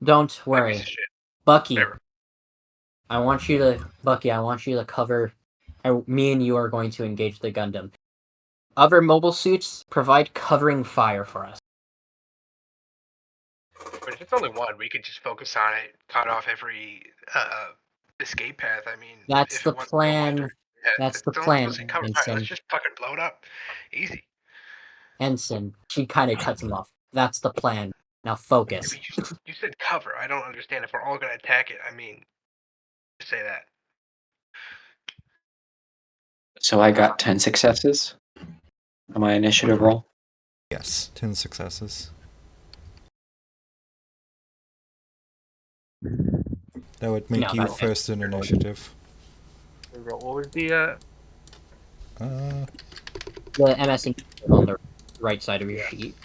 Don't worry, Bucky. I want you to cover. Me and you are going to engage the Gundam. Other mobile suits provide covering fire for us. But if it's only one, we could just focus on it, cut off every escape path. I mean, That's the plan. That's the plan, Ensign. Let's just fucking blow it up. Easy. Ensign. She kind of cuts him off. That's the plan. Now focus. You said cover. I don't understand. If we're all gonna attack it, I mean, just say that. So I got 10 successes. my initiative roll? Yes, 10 successes. That would make No, you that's first in initiative. What was the Uh, the MS on the right side of your sheet.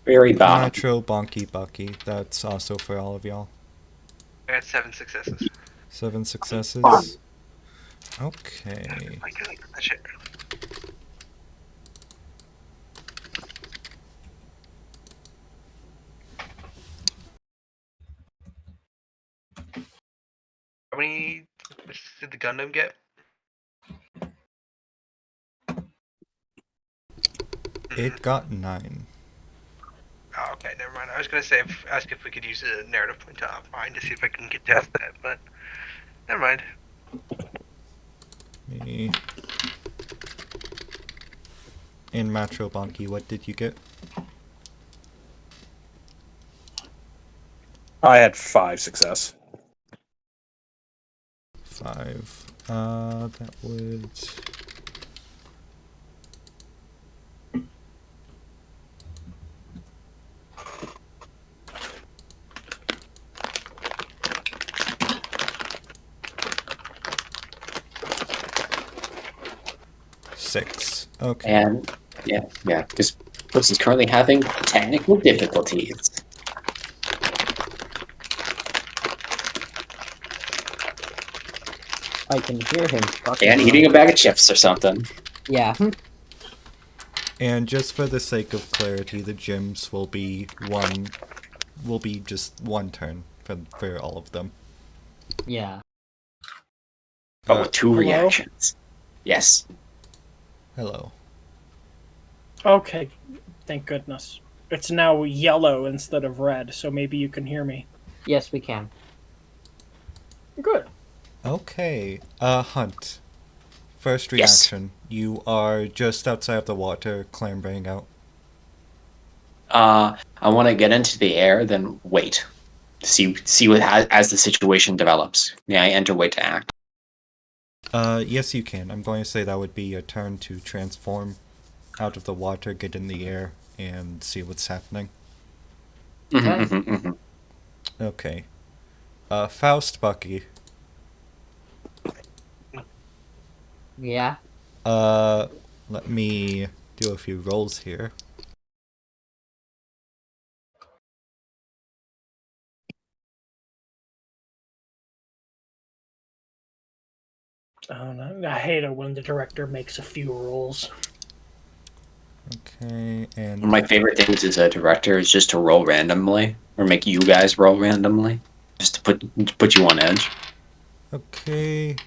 Very bottom. Natural Bonky Bucky. That's also for all of y'all. I got 7 successes. 7 successes. Okay. I got that shit. How many did the Gundam get? It got 9. Oh, okay, never mind. I was gonna say ask if we could use a narrative point to offline to see if I can get past that, but never mind. Me. In Matro Bonky, what did you get? I had 5 success. 5. That would... Six. Okay. And yeah, because Brooks is currently having technical difficulties. I can hear him. fucking And eating a bag of chips or something. Yeah. And just for the sake of clarity, the gyms will be just one turn for all of them. Yeah. But with 2 Hello? reactions. Yes. Hello. Okay, thank goodness. It's now yellow instead of red, so maybe you can hear me. Yes, we can. Good. Okay. Hunt. First Yes. reaction. You are just outside of the water, clambering out. I want to get into the air, then wait. See what as the situation develops. May I enter wait to act? Yes you can. I'm going to say that would be your turn to transform out of the water, get in the air, and see what's happening. Mm-hmm. Okay. Faust Bucky. Yeah. Let me do a few rolls here. Oh, no. I hate it when the director makes a few rolls. Okay, and... One of my favorite things as a director is just to roll randomly, or make you guys roll randomly, just to put you on edge. Okay,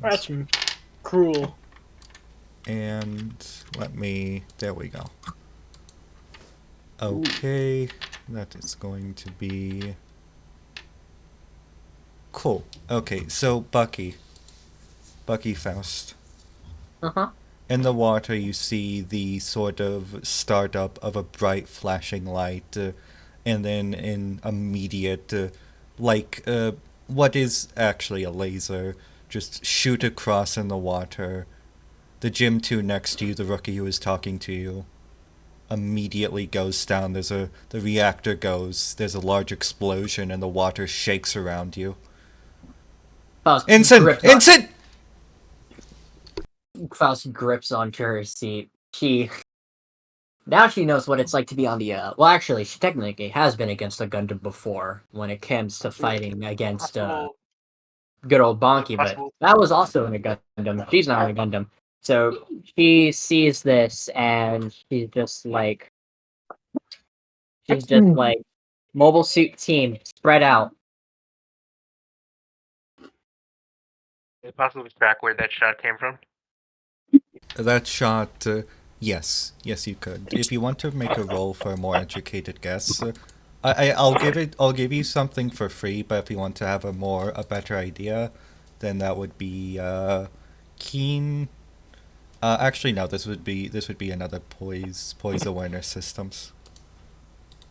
That's cruel. and let me... There we go. Okay, that is going to be... Cool. Okay, so Bucky Faust. Uh-huh. In the water, you see the sort of startup of a bright flashing light, and then an immediate, what is actually a laser, just shoot across in the water. The Gym 2 next to you, the rookie who is talking to you, immediately goes down. The reactor goes, there's a large explosion, and the water shakes around you. Faust Ensign! grips Ensign! Faust grips onto her seat. Now she knows what it's like to be on the, well, actually, she technically has been against a Gundam before when it comes to fighting against, good old Bonky, but that was also in a Gundam. She's not in a Gundam. So she sees this and she's just like, mobile suit team, spread out. Is it possible to track where that shot came from? That shot, yes, you could. If you want to make a roll for a more educated guess, I'll give you something for free. But if you want to have a better idea, then that would be keen. Actually, no. This would be another poise awareness systems.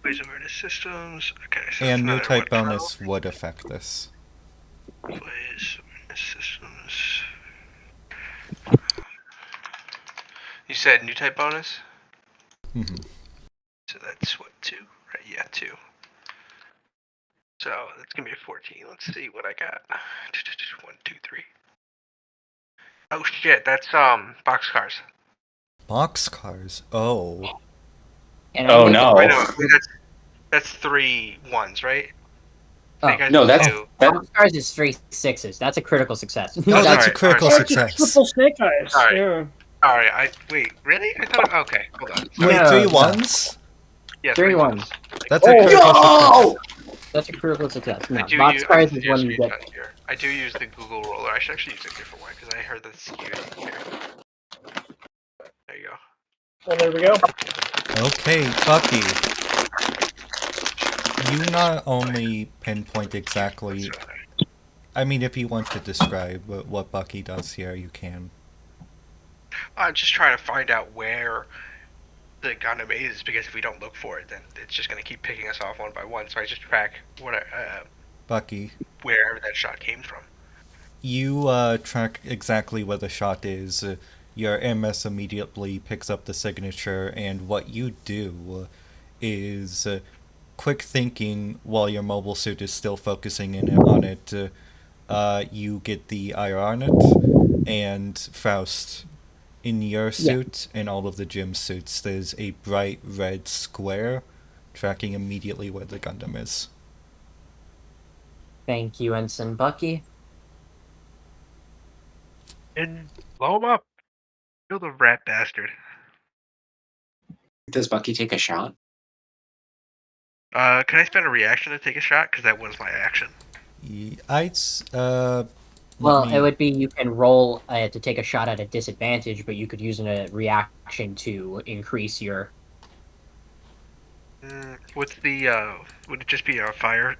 Poise awareness systems. Okay, so And new that's type another bonus would affect this. Poise awareness systems. said new type bonus? Mm-hmm. So that's what, 2? Right, yeah, 2. So that's gonna be a 14. Let's see what I got. 1, 2, 3. Oh shit, that's boxcars. Boxcars. Oh. And I Oh make no! Wait, no, that's 3 1s, right? So you Oh, guys No, need that's 2. that. Boxcars is 3 6s. That's a critical success. No, that's a Alright, critical Oh, it's a success. triple snake eyes. Alright. Yeah. Alright, wait, really? I thought. Okay, hold on. Sorry. Wait, No, 3 no. ones? Yeah, 3 3 1s. 1s. That's a Oh. critical success. That's a critical success. No, I do boxcars is use when you get. screenshots here. I do use the Google roller. I should actually use a different one because I heard that's skewed here. There you go. Well, there we go. Okay, Bucky. You not only pinpoint exactly. I mean, if you want to describe what Bucky does here, you can. I'm just trying to find out where the Gundam is because if we don't look for it, then it's just gonna keep picking us off one by one. So I just track Bucky, wherever that shot came from. you track exactly where the shot is. Your MS immediately picks up the signature, and what you do is quick thinking while your mobile suit is still focusing on it. You get the IR on it, and Faust, in your suit and all of the gym suits, there's a bright red square tracking immediately where the Gundam is. Thank you, Ensign Bucky. And blow him up. Kill the rat bastard. Does Bucky take a shot? Can I spend a reaction to take a shot? Because that was my action. Well, it would be you can roll to take a shot at a disadvantage, but you could use a reaction to increase your. What's the would it just be a fire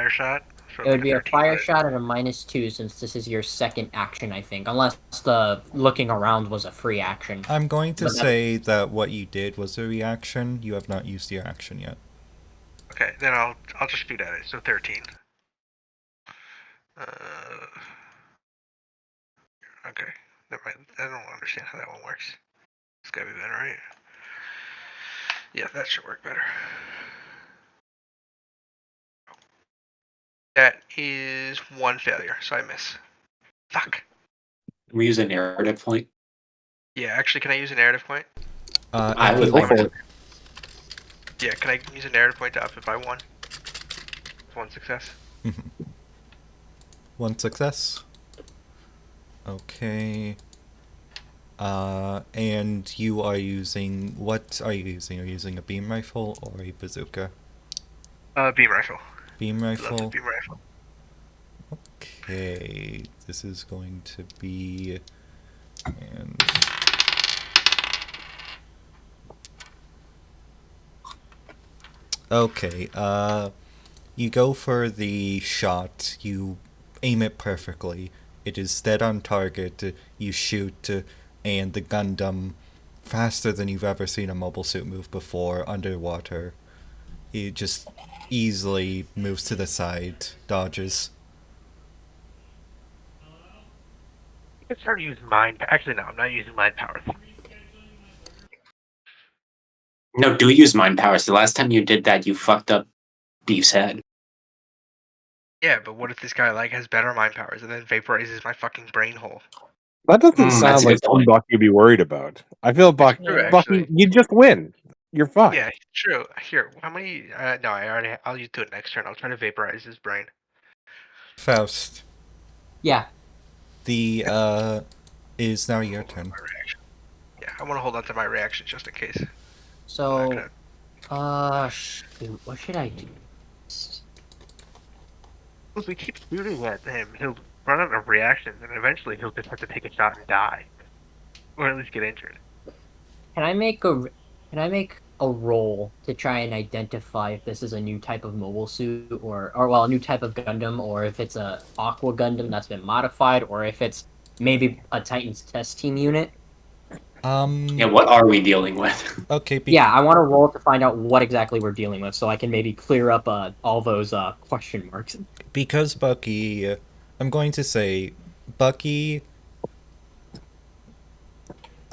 shot? So It would be a 13, fire right? shot at a -2 since this is your second action, I think, unless the looking around was a free action. I'm going to But say that what you did was a reaction. You have not used your action yet. Okay, then I'll just shoot at it. So 13. Okay. Never mind. I don't understand how that one works. It's gotta be better, right? Yeah, that should work better. That is 1 failure, so I miss. Fuck. Can we use a narrative point? Yeah, actually, can I use a narrative point? I If would you like want. to. Yeah, can I use a narrative point to up it by 1? 1 success. One success. Okay. And you are using... What are you using? Are you using a beam rifle or a bazooka? Beam rifle. Beam I love the rifle. beam rifle. Okay. This is going to be... And... Okay, you go for the shot, you aim it perfectly, it is dead on target, you shoot, and the Gundam, faster than you've ever seen a mobile suit move before, underwater, it just easily moves to the side, dodges. I can start using mind. Actually, no, I'm not using mind powers. No, do use mind powers. The last time you did that, you fucked up Beef's head. Yeah, but what if this guy has better mind powers and then vaporizes my fucking brain hole? That doesn't that's sound a like good something point. Bucky would be worried about. I feel True, Bucky, actually. you just win. You're fine. Yeah, true. Here, how many? No, I'll do it next turn. I'll try to vaporize his brain. Faust, Yeah. the, is now your turn. My reaction. Yeah, I want to hold on to my reaction just in case. So, shoot, what should I do? If we keep shooting at him, he'll run out of reactions, and eventually he'll just have to take a shot and die, or at least get injured. Can I make a roll to try and identify if this is a new type of mobile suit or well, a new type of Gundam, or if it's a Aqua Gundam that's been modified, or if it's maybe a Titan's test team unit? Yeah, what are we dealing with? Okay, Yeah, I want to roll to find out what exactly we're dealing with, so I can maybe clear up all those question marks. because Bucky, I'm going to say, Bucky,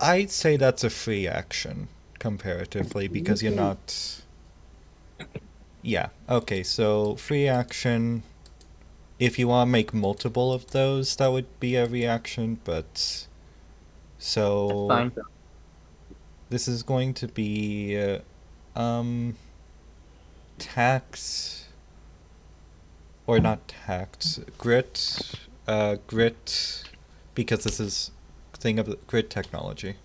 I'd say that's a free action comparatively because you're not. Yeah. Okay. So free action. If you want to make multiple of those, that would be a reaction. But so Fine. this is going to be tax or not tax grit grit because this is thing of grit technology.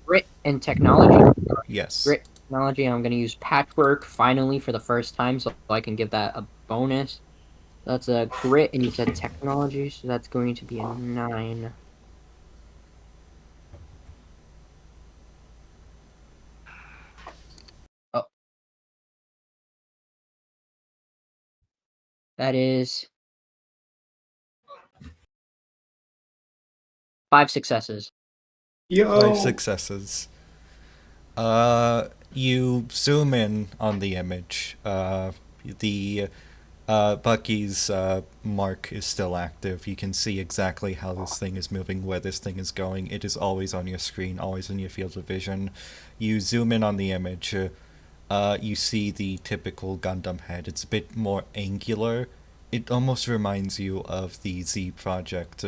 Grit and technology. Yes. Grit technology. I'm gonna use patchwork finally for the first time, so I can give that a bonus. That's a grit, and you said technology, so that's going to be a 9. Oh, that is 5 successes. Five successes. You zoom in on the image. The Bucky's mark is still active. You can see exactly how this thing is moving, where this thing is going. It is always on your screen, always in your field of vision. You zoom in on the image. You see the typical Gundam head. It's a bit more angular. It almost reminds you of the Z project.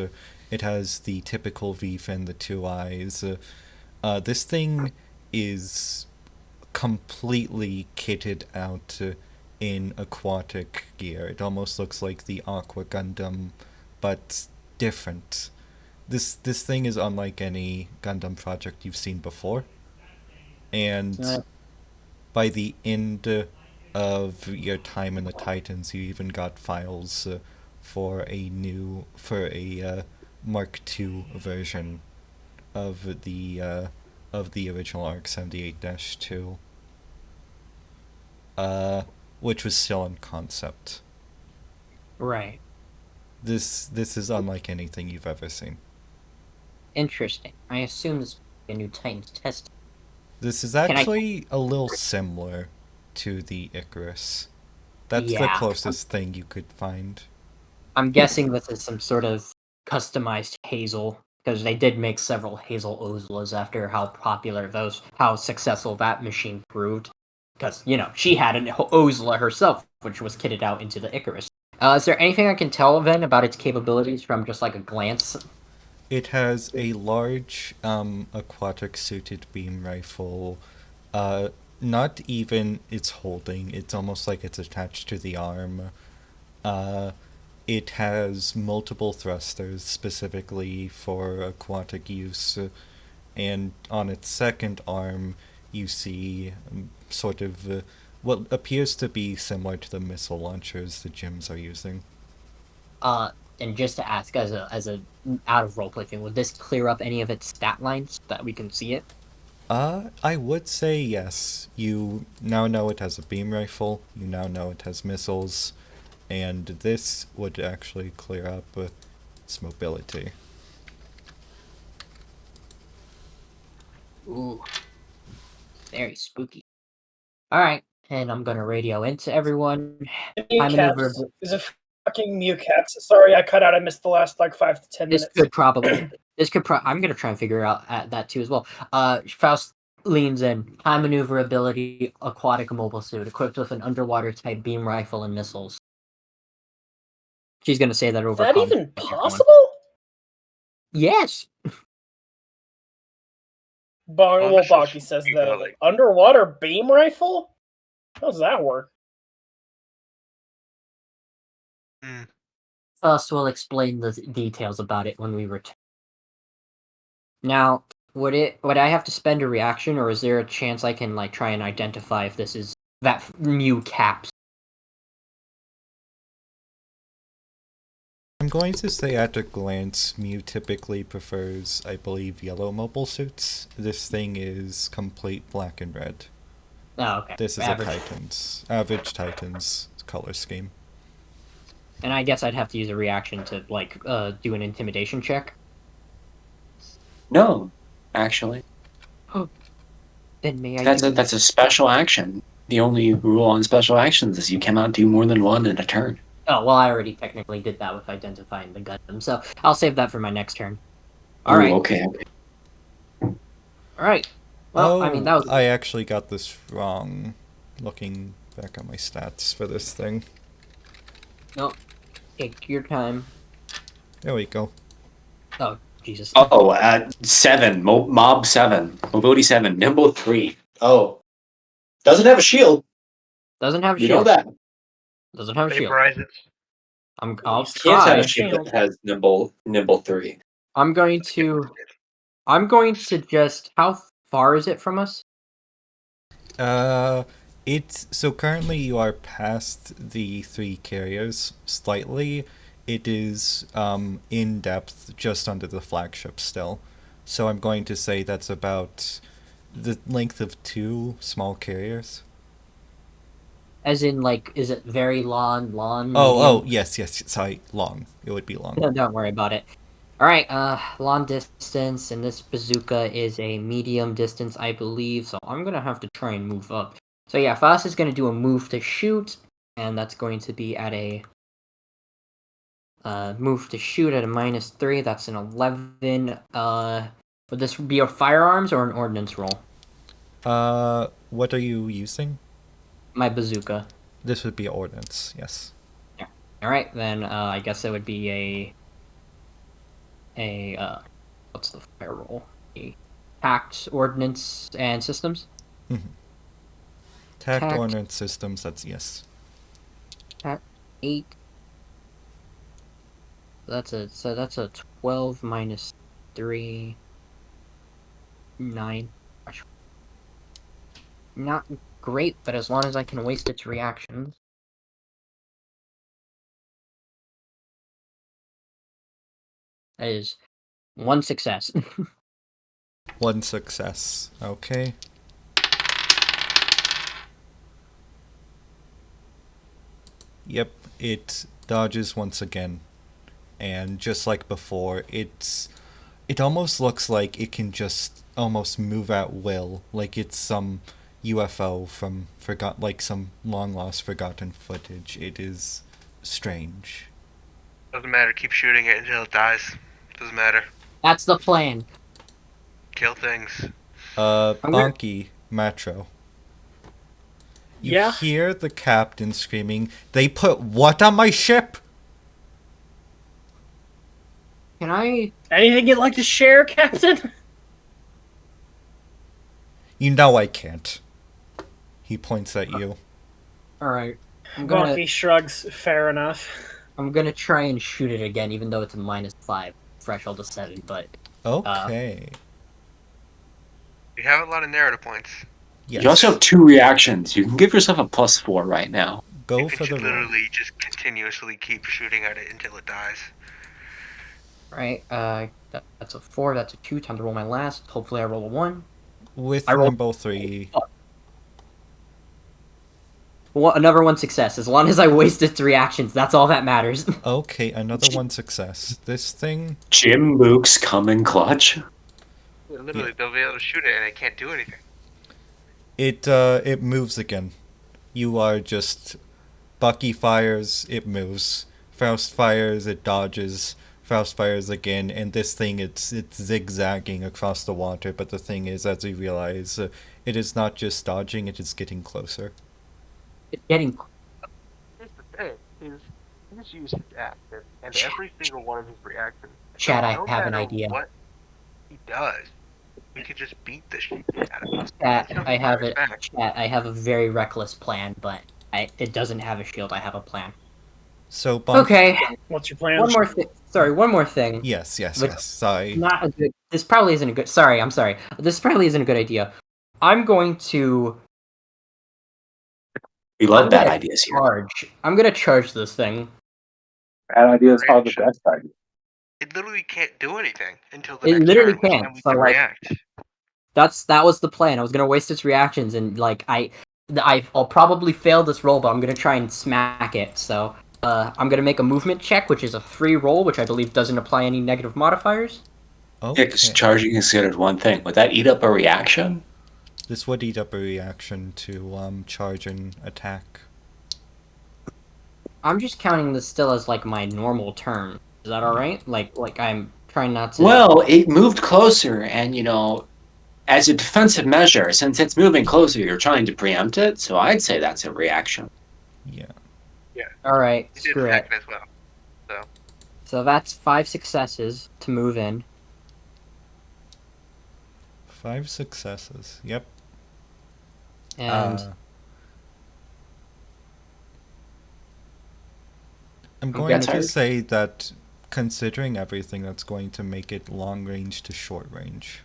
It has the typical V fin, the 2 eyes. This thing is completely kitted out in aquatic gear. It almost looks like the Aqua Gundam, but different. This thing is unlike any Gundam project you've seen before. And by the end of your time in the Titans, you even got files for a Mark II version of the original ARC 78-2, which was still in concept. Right. This is unlike anything you've ever seen. Interesting. I assume this is a new Titans test. This is actually a little similar to the Icarus. That's the closest thing you could find. I'm guessing this is some sort of customized Hazel, because they did make several Hazel Ozlas after how successful that machine proved. Because, she had an Ozla herself, which was kitted out into the Icarus. Is there anything I can tell, then, about its capabilities from just, like, a glance? It has a large aquatic suited beam rifle. Not even its holding. It's almost like it's attached to the arm. It has multiple thrusters specifically for aquatic use. And on its second arm, you see sort of what appears to be similar to the missile launchers the gyms are using. And just to ask, as a out of roleplay thing, would this clear up any of its stat lines that we can see it? I would say yes. You now know it has a beam rifle. You now know it has missiles, and this would actually clear up its mobility. Ooh, very spooky. All right, and I'm gonna radio into everyone. Mew caps is a fucking Mew caps. Sorry, I cut out. I missed the last 5 to 10 minutes. I'm gonna try and figure out that too as well. Faust leans in. High maneuverability, aquatic mobile suit, equipped with an underwater type beam rifle and missiles. She's gonna say that over. Is that even possible? Yes. Baki says the underwater beam rifle? How does that work? Faust will explain the details about it when we return. Now, would I have to spend a reaction, or is there a chance I can try and identify if this is that Mew caps? I'm going to say at a glance, Mew typically prefers, I believe, yellow mobile suits. This thing is complete black and red. Oh, okay. This is average Titans color scheme. And I guess I'd have to use a reaction to do an intimidation check. No, actually. Then may I? That's a special action. The only rule on special actions is you cannot do more than one in a turn. Oh, well, I already technically did that with identifying the Gundam, so I'll save that for my next turn. All right. Okay. All right. Well, I mean that was. I actually got this wrong. Looking back at my stats for this thing. No, take your time. There we go. Oh Jesus. Oh, 7. Mob 7. Mobility 7. Nimble 3. Oh. Doesn't have a shield. Doesn't have a You know shield. that. Doesn't have a shield. Vaporize it. I'll least Can't have try. a shield that has nimble 3. I'm going to just. How far is it from us? It's so currently you are past the 3 carriers slightly. It is in depth just under the flagship still. So I'm going to say that's about the length of 2 small carriers. As in, like, is it very long? Oh, Medium? yes, sorry, long. It would be long. No, don't worry about it. All right, long distance, and this bazooka is a medium distance, I believe. So I'm gonna have to try and move up. So yeah, Foss is gonna do a move to shoot, and that's going to be at a move to shoot at a -3. That's an 11. Would this be a firearms or an ordnance roll? What are you using? My bazooka. This would be ordnance, yes. Yeah. All right, then I guess it would be what's the fire roll? A tact, ordnance, and systems. Tact, Tact. ordnance systems, that's yes. Tact 8. That's a 12 minus 3. 9. Not great, but as long as I can waste its reactions. That is 1 success. 1 success. Okay. Yep, it dodges once again. And just like before, it almost looks like it can just almost move at will, like it's some UFO from some long lost forgotten footage. It is strange. Doesn't matter. Keep shooting it until it dies. Doesn't matter. That's the plan. Kill things. Bonky, Metro. You Yeah? hear the captain screaming, "They put what on my ship?" Can I? Anything you'd like to share, Captain? You know I can't. He points at you. All right. Bucky shrugs. Fair enough. I'm gonna try and shoot it again, even though it's a -5 threshold of 7. But Okay. We have a lot of narrative points. Yes. You also have 2 reactions. You can give yourself a +4 right now. Go You for can the roll. literally just continuously keep shooting at it until it dies. right, that's a 4. That's a 2. Time to roll my last. Hopefully, I roll a 1. With I rolled- Nimble 3. Well, another 1 success. As long as I waste its reactions, that's all that matters. Okay, another 1 success. This thing. Jim Luke's coming clutch. Literally, they'll be able to shoot it and it can't do anything. It moves again. You are just. Bucky fires, it moves. Faust fires, it dodges. Faust fires again, and this thing, it's zigzagging across the water, but the thing is, as we realize, it is not just dodging, it is getting closer. It's getting. Here's the thing: is he just used his action, and every single one of his reactions. Chad, I no have an matter idea. What he does, we could just beat the shit out of him. Chat, Until he I have fires it. back. Chat, I have a very reckless plan, but it doesn't have a shield. I have a plan. So, Bonky. Okay. What's your plan? One more thing. Sorry, one more thing. Yes, But- sorry. Not a good. This probably isn't a good. Sorry, I'm sorry. This probably isn't a good idea. I'm going to We love I'm bad gonna ideas here. charge. I'm gonna charge this thing. Bad ideas are the best ideas. It literally can't do anything until the It next literally turn, which can't, then we so, can like- react. That was the plan. I was gonna waste its reactions, and like I'll probably fail this roll, but I'm gonna try and smack it. So I'm gonna make a movement check, which is a free roll, which I believe doesn't apply any negative modifiers. Yeah, Okay. because charging is considered one thing. Would that eat up a reaction? This would eat up a reaction to charge and attack. I'm just counting this still as like my normal turn. Is that all right? Like I'm trying not to. Well, it moved closer, and as a defensive measure, since it's moving closer, you're trying to preempt it. So I'd say that's a reaction. Yeah. All right, It did screw attack it. it as well. So that's 5 successes to move in. 5 successes. Yep. And I'm get going to tired. say that considering everything, that's going to make it long range to short range.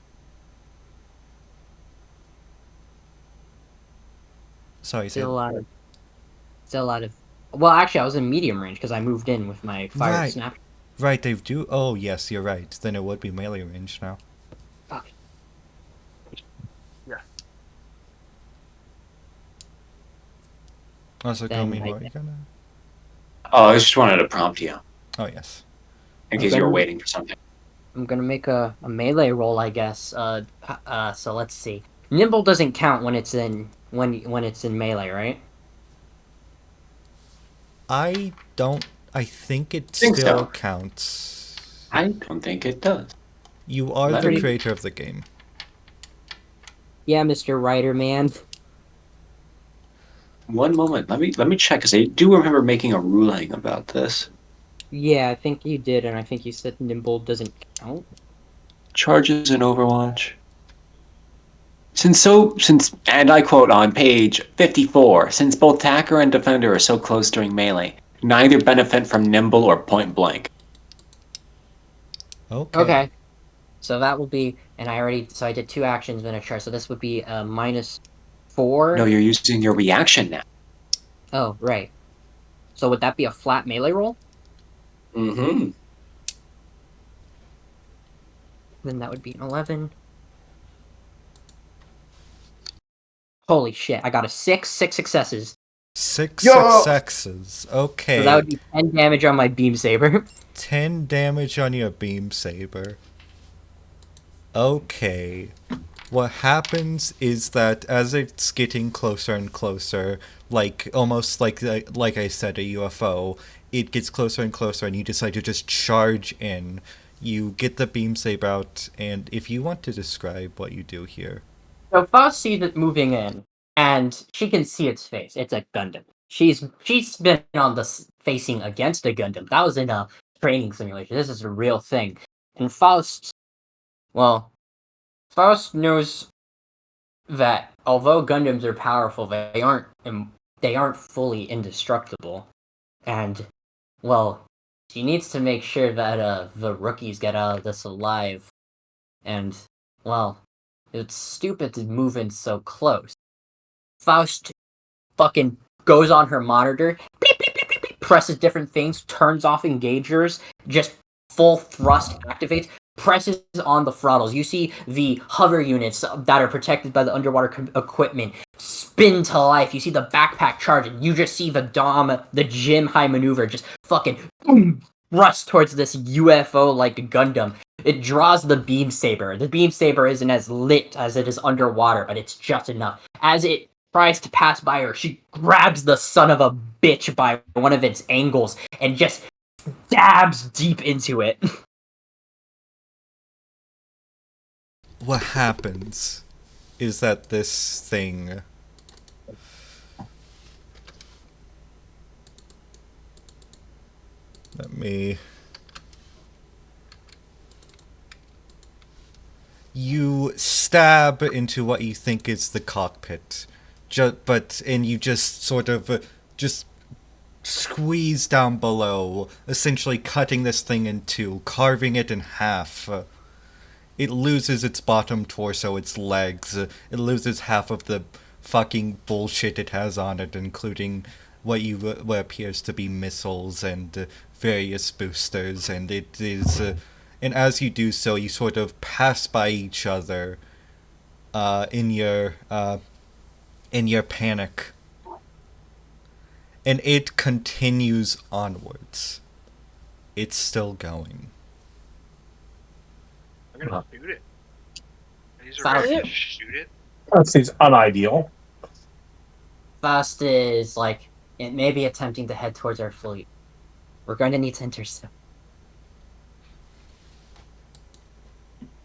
Sorry, say still out of. Well, actually, I was in medium range because I moved in with my fire Right. snap. Right, they do. Oh, yes, you're right. Then it would be melee range now. Fuck. Also, Then Komi, I what are you gonna? Oh, I just wanted to prompt you Oh, yes. in case you were Okay. waiting for something. I'm gonna make a melee roll, I guess. So let's see. Nimble doesn't count when it's in when it's in melee, right? I don't. I think it Think still so. counts. I don't think it does. You are Let the me- creator of the game. Yeah, Mr. Writer Man. One moment. Let me check because I do remember making a ruling about this. Yeah, I think you did, and I think you said Nimble doesn't count. Charges in Overwatch. Since and I quote on page 54, since both attacker and defender are so close during melee, neither benefit from nimble or point blank. Okay. Okay. So that will be, and I did 2 actions in a chart, so this would be -4. No, you're using your reaction now. Oh, right. So would that be a flat melee roll? Mm-hmm. Then that would be an 11. Holy shit! I got a 6 successes. 6 Yo! successes. Okay. So that would be 10 damage on my beam saber. 10 damage on your beam saber. Okay. What happens is that as it's getting closer and closer, like almost like I said, a UFO, it gets closer and closer, and you decide to just charge in. You get the beam saber out, and if you want to describe what you do here. So Faust sees it moving in, and she can see its face. It's a Gundam. She's been on facing against a Gundam. That was in a training simulation. This is a real thing. And Faust knows that although Gundams are powerful, they aren't fully indestructible. And she needs to make sure that the rookies get out of this alive. And it's stupid to move in so close. Faust fucking goes on her monitor, beep, beep, beep, beep, beep, presses different things, turns off engagers, just full thrust activates, presses on the throttles. You see the hover units that are protected by the underwater equipment spin to life. You see the backpack charge, and you just see the Jim High maneuver just fucking boom, rush towards this UFO like Gundam. It draws the beam saber. The beam saber isn't as lit as it is underwater, but it's just enough. As it tries to pass by her, she grabs the son of a bitch by one of its angles and just dabs deep into it. What happens is that this thing. Let me. You stab into what you think is the cockpit, and you just sort of just squeeze down below, essentially cutting this thing in two, carving it in half. It loses its bottom torso, its legs. It loses half of the fucking bullshit it has on it, including what appears to be missiles and various boosters, and it is. And as you do so, you sort of pass by each other in your panic, and it continues onwards. It's still going. I'm gonna shoot it. These are Fire ready it. to shoot it. That seems unideal. Fast is it may be attempting to head towards our fleet. We're going to need to intercept.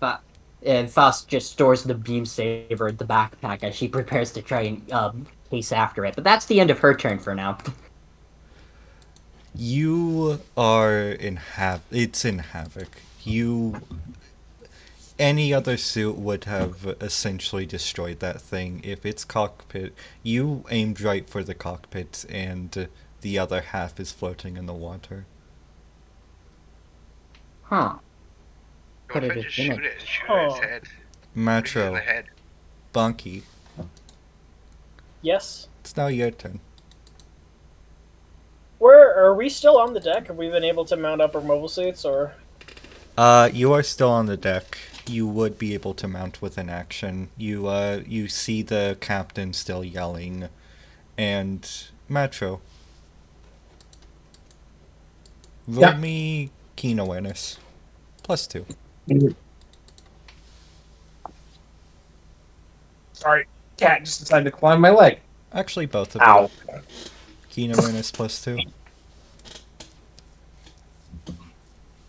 But And Faust just stores the beam saber in the backpack as she prepares to try and chase after it. But that's the end of her turn for now. You are in It's in Havoc. Any other suit would have essentially destroyed that thing. If its cockpit, you aimed right for the cockpit, and the other half is floating in the water. Huh. What if I just shoot it and shoot it in its head? In the Matro, head. Bonky, Yes. it's now your turn. Where are we still on the deck? Have we been able to mount up our mobile suits, or? You are still on the deck. You would be able to mount with an action. You see the captain still yelling, and Matro. Roll me keen awareness. +2. Sorry, cat just decided to climb my leg. Actually, both of Ow. you. Keen awareness +2.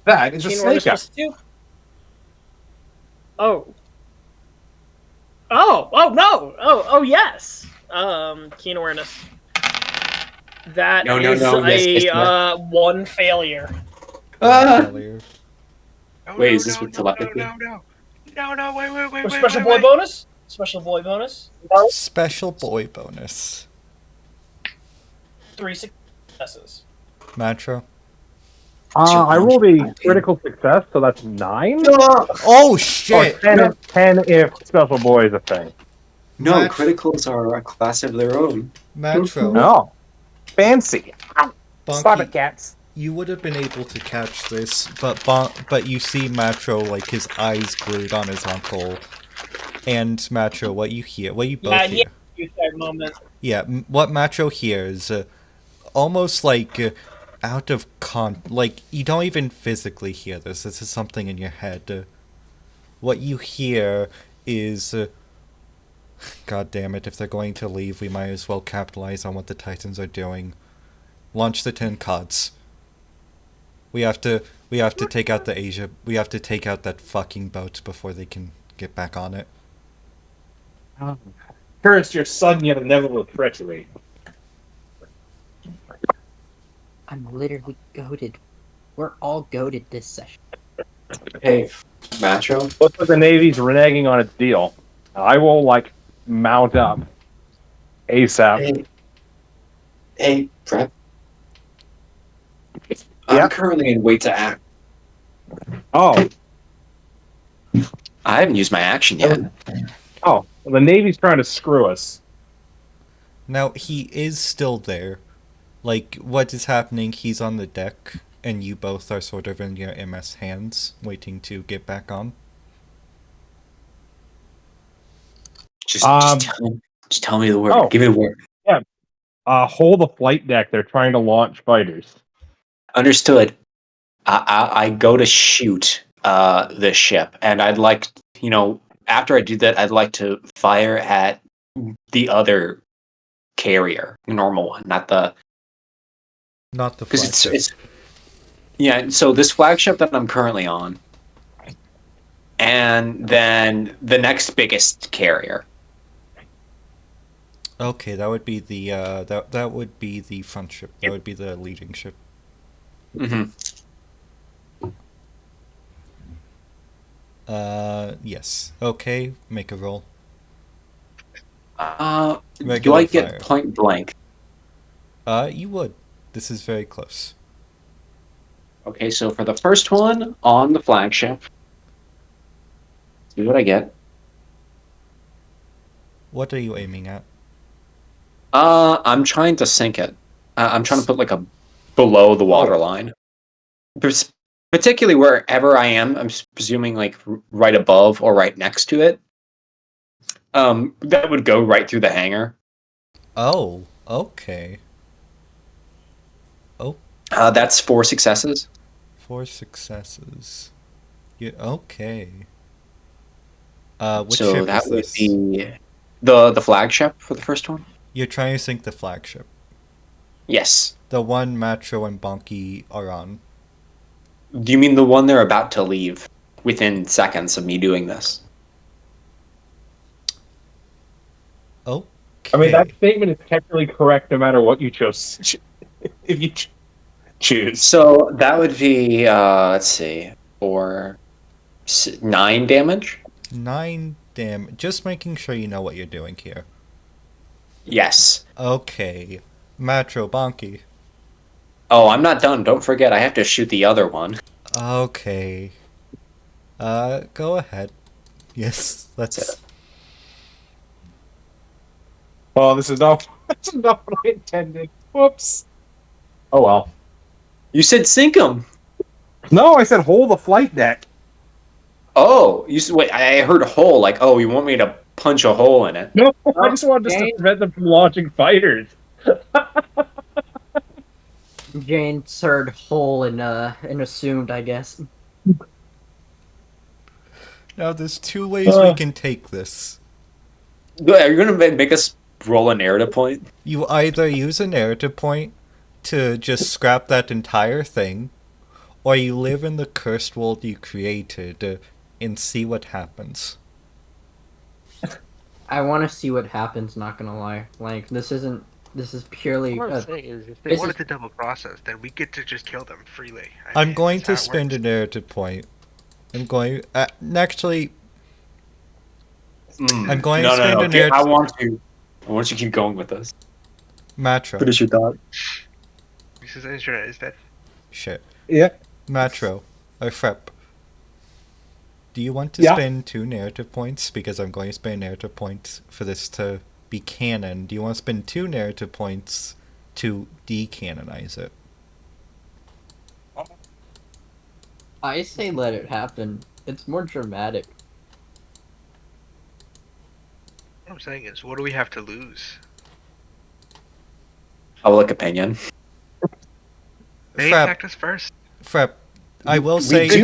That is a Keen snake awareness +2? Oh. Oh no! Oh yes! Keen awareness. That is a 1 failure. Failure. Wait, is this with telepathy? No, wait. Special boy bonus? Special boy bonus? Special boy bonus. 3 successes. Matro. I rolled a critical success, so that's 9. Oh shit! 10 if Special Boy is a thing. No, criticals are a class of their own. Matro. Oh, fancy. Bonky, Stop it, cats. you would have been able to catch this, but you see Matro, like, his eyes glued on his uncle. And Matro, what you both hear. Yeah, that moment. Yeah, what Matro hears, almost like out of like, you don't even physically hear this. This is something in your head. What you hear is, God damn it, if they're going to leave, we might as well capitalize on what the Titans are doing. Launch the 10 cods. We have to take out the Asia. We have to take out that fucking boat before they can get back on it. Curse your son, yet inevitable treachery. I'm literally goated. We're all goated this session. Hey, Matro. Looks like the Navy's reneging on its deal. I will, mount up ASAP. Hey, Prep. I'm currently in wait to act. Oh. I haven't used my action yet. Oh, well, the Navy's trying to screw us. Now, he is still there. Like, what is happening, he's on the deck, and you both are sort of in your MS hands, waiting to get back on. Just tell me the word. Oh. Give me the word. Yeah. Hold the flight deck. They're trying to launch fighters. Understood. I go to shoot the ship, and I'd like, after I do that, I'd like to fire at the other carrier, the normal one, not the flagship. Yeah, so this flagship that I'm currently on, and then the next biggest carrier. Okay, that would be the that would be the front ship. That would be the leading ship. Mm-hmm. Yes. Okay, make a roll. Do I get point blank? You would. This is very close. Okay, so for the first one on the flagship, see what I get. What are you aiming at? I'm trying to sink it. I'm trying to put a below the water line. Particularly wherever I am, I'm presuming right above or right next to it. That would go right through the hangar. Oh, okay. Oh. That's 4 successes. 4 successes. Yeah, okay. Which so ship that is would this? be the flagship for the first one. You're trying to sink the flagship. Yes. The one Matro and Bonky are on. Do you mean the one they're about to leave within seconds of me doing this? Okay. I mean, that statement is technically correct no matter what you chose. If you choose. So that would be, let's see, 9 damage? 9 damage. Just making sure you know what you're doing here. Yes. Okay. Matro Bonky. Oh, I'm not done. Don't forget, I have to shoot the other one. Okay. Go ahead. Yes, let's... Oh, this is not what I intended. Whoops. Oh well. You said sink him. No, I said hold the flight deck. Oh, wait, I heard hole, like, oh, you want me to punch a hole in it? No, I just wanted to prevent them from launching fighters. Jane heard whole and assumed, I guess. Now there's 2 ways we can take this. Are you gonna make us roll a narrative point? You either use a narrative point to just scrap that entire thing, or you live in the cursed world you created and see what happens. I want to see what happens, not gonna lie. Like, this is purely... What I'm saying is, if they wanted to double process, then we get to just kill them freely. I'm going to spend a narrative point. I'm going... actually... I'm going to spend a narrative... I want you to keep going with this. Matro. Finish your thought. He says the internet is dead. Shit. Yeah. Matro. Or Frep. Do you want to spend 2 narrative points? Because I'm going to spend narrative points for this to be canon. Do you want to spend 2 narrative points to decanonize it? I say let it happen. It's more dramatic. What I'm saying is, what do we have to lose? Public opinion. They attacked us first. Frep, I will say... we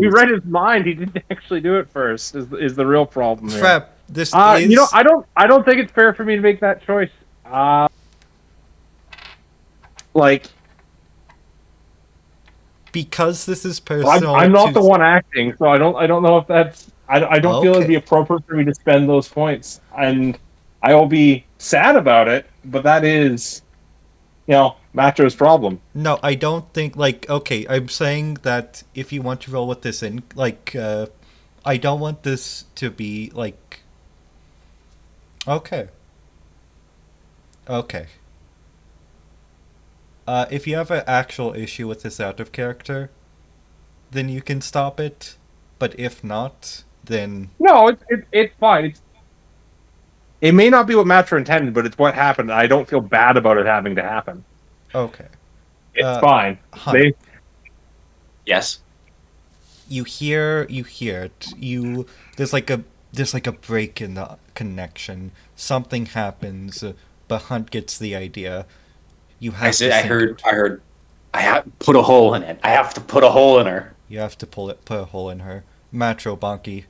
read his mind. He didn't actually do it first. Is the real problem here. Frep, this is... You know, I don't think it's fair for me to make that choice. Because this is personal. I'm not the one acting, so I don't know if that's... I don't feel it'd be appropriate for me to spend those points, and I will be sad about it. But that is, Matro's problem. No, I don't think, okay, I'm saying that if you want to roll with this in, I don't want this to be, okay. Okay. If you have an actual issue with this out of character, then you can stop it, but if not, then... No, it's fine. It may not be what Matro intended, but it's what happened, and I don't feel bad about it having to happen. Okay. It's fine. Yes. You hear it. There's like a break in the connection. Something happens, but Hunt gets the idea. You have to I heard I have to put a hole in it. I have to put a hole in her. You have to put a hole in her. Matro Bonky.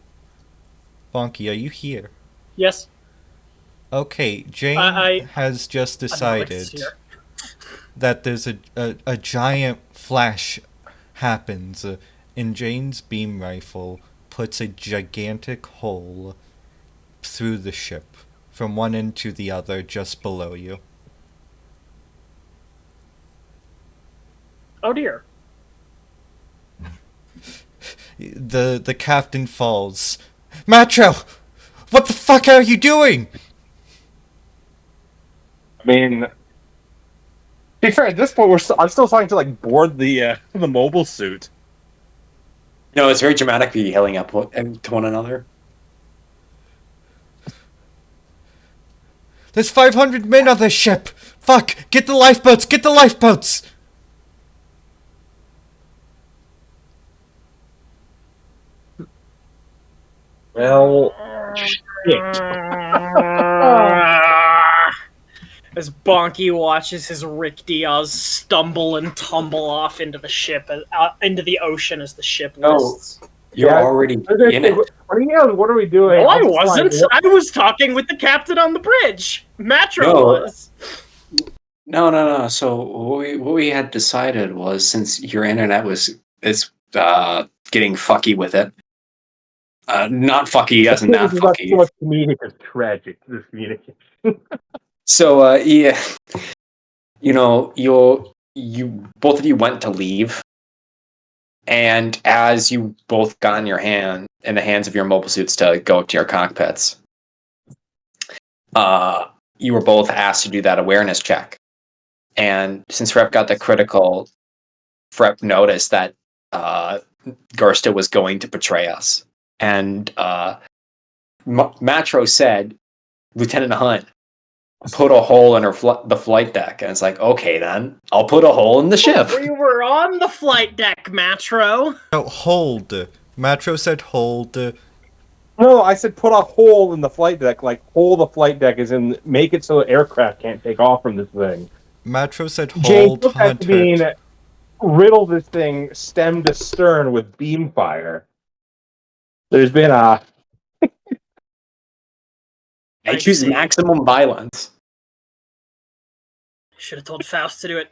Bonky, are you here? Yes. Okay, Jane has just decided that there's a giant flash happens, and Jane's beam rifle puts a gigantic hole through the ship, from one end to the other, just below you. Oh dear. The captain falls. Matro! What the fuck are you doing? I mean, to be fair, at this point, I'm still trying to board the mobile suit. No, it's very dramatic for you yelling up to one another. There's 500 men on this ship! Fuck! Get the lifeboats! Get the lifeboats! Well, As Bonky watches his Rick Diaz stumble and tumble off into the ship, into the ocean as the ship lists. You're already in it. What are we doing? No, I wasn't. I was talking with the captain on the bridge. Matro was. No. So what we had decided was, since your internet is getting fucky with it, Not fucky as in that This is not fucky. so much comedic as tragic, this communication. So yeah, you know, you both of you went to leave, and as you both got in the hands of your mobile suits to go up to your cockpits, you were both asked to do that awareness check. And since Rep got the critical, Rep noticed that Garsta was going to betray us, and Matro said, "Lieutenant Hunt, put a hole in the flight deck," and it's like, okay, then I'll put a hole in the ship. We were on the flight deck, Matro. No, hold. Matro said hold. No, I said put a hole in the flight deck, like hole the flight deck is in, make it so the aircraft can't take off from this thing. Matro said James hold, took that to mean Hunter. riddle this thing stem to stern with beam fire. There's been a... I choose maximum violence. Should have told Faust to do it.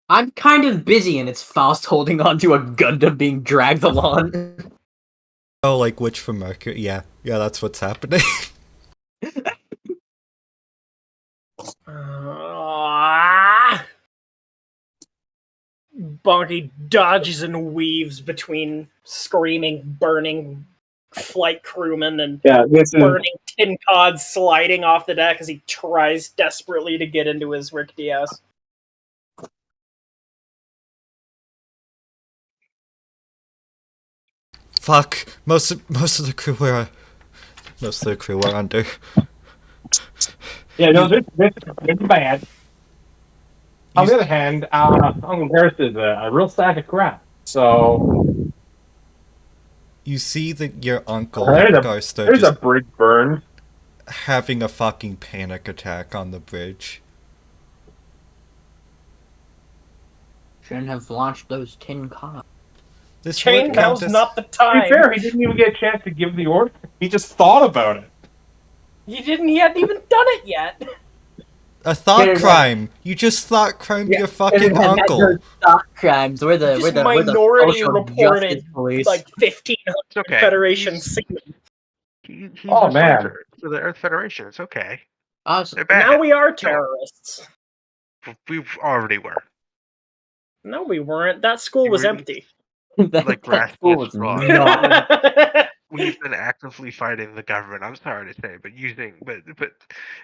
I'm kind of busy, and it's Faust holding onto a Gundam being dragged along. Oh, like Witch from Mercury? Yeah, that's what's happening. Bonky dodges and weaves between screaming, burning flight crewmen and burning tin cods sliding off the deck as he tries desperately to get into his Rick Diaz. Fuck. Most of the crew were under. Yeah, no, this is bad. On the other hand, Uncle Harris is a real sack of crap. So You see that your uncle Garsta there's a bridge burn, having a fucking panic attack on the bridge. Shouldn't have launched those tin cods. This Chain now's not the to time. be fair, he didn't even get a chance to give the order. He just thought about it. He hadn't even done it yet. A thought crime. You just thought crimed your fucking uncle. Thought crimes. We're the minority social reported justice police. like 1,500 Federation seamen. He's Oh, man. For the Earth Federation, it's okay. Awesome. They're bad. Now we are terrorists. We already were. No, we weren't. That school was empty. Like that school was wrong. not. We've been actively fighting the government. I'm sorry to say, but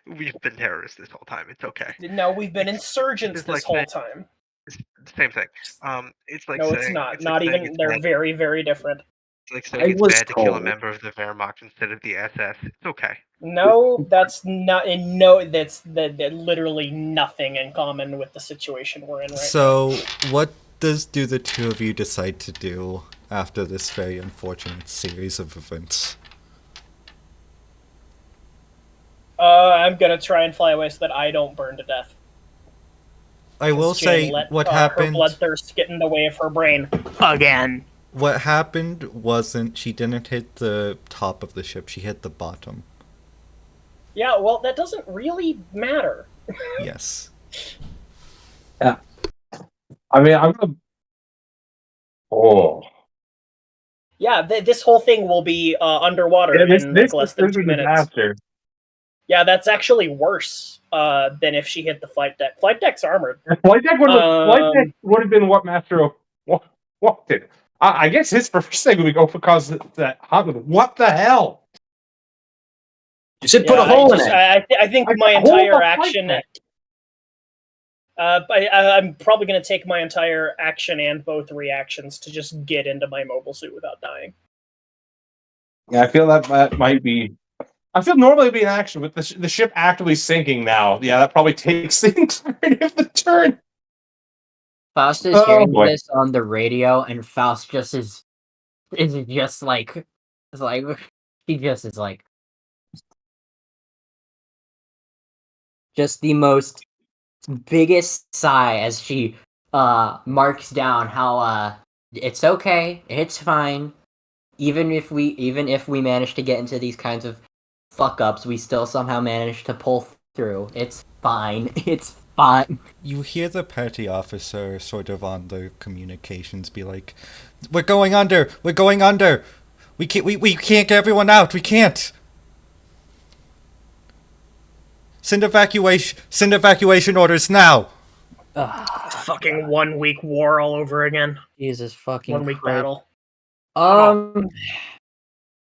we've been terrorists this whole time. It's okay. No, we've been insurgents this whole time. It's the same thing. It's like no, saying, it's not. It's Not like even. They're bad. very, very different. It's like saying it's bad to kill a member of the Wehrmacht instead of the SS. It's okay. No, that's not. And no, that's literally nothing in common with the situation we're in right now. So, what do the two of you decide to do after this very unfortunate series of events? I'm gonna try and fly away so that I don't burn to death. I will say what happened. Her bloodthirst get in the way of her brain again. What happened wasn't she didn't hit the top of the ship; she hit the bottom. Yeah, well, that doesn't really matter. Yes. Yeah. I mean, I'm gonna. Oh. Yeah, this whole thing will be underwater in less than 2 minutes. Disaster. Yeah, that's actually worse than if she hit the flight deck. Flight deck's armored. Flight deck would have been what Master wanted. I guess his first thing would be go for cause that what the hell? You said put a hole in it. I think my entire action. I'm probably going to take my entire action and both reactions to just get into my mobile suit without dying. Yeah, I feel that might be. I feel normally it'd be an action, with the ship actively sinking now. Yeah, that probably takes the entirety of the turn. Faust is hearing this on the radio, and Faust just is just like, he just is like, just the most biggest sigh as she marks down how it's okay, it's fine. Even if we manage to get into these kinds of fuck ups, we still somehow manage to pull through. It's fine. It's fine. You hear the petty officer sort of on the communications be like, "We're going under! We're going under! We can't get everyone out. We can't. Send evacuation orders now. Fucking 1 week war all over again. Jesus fucking 1 week Christ. battle.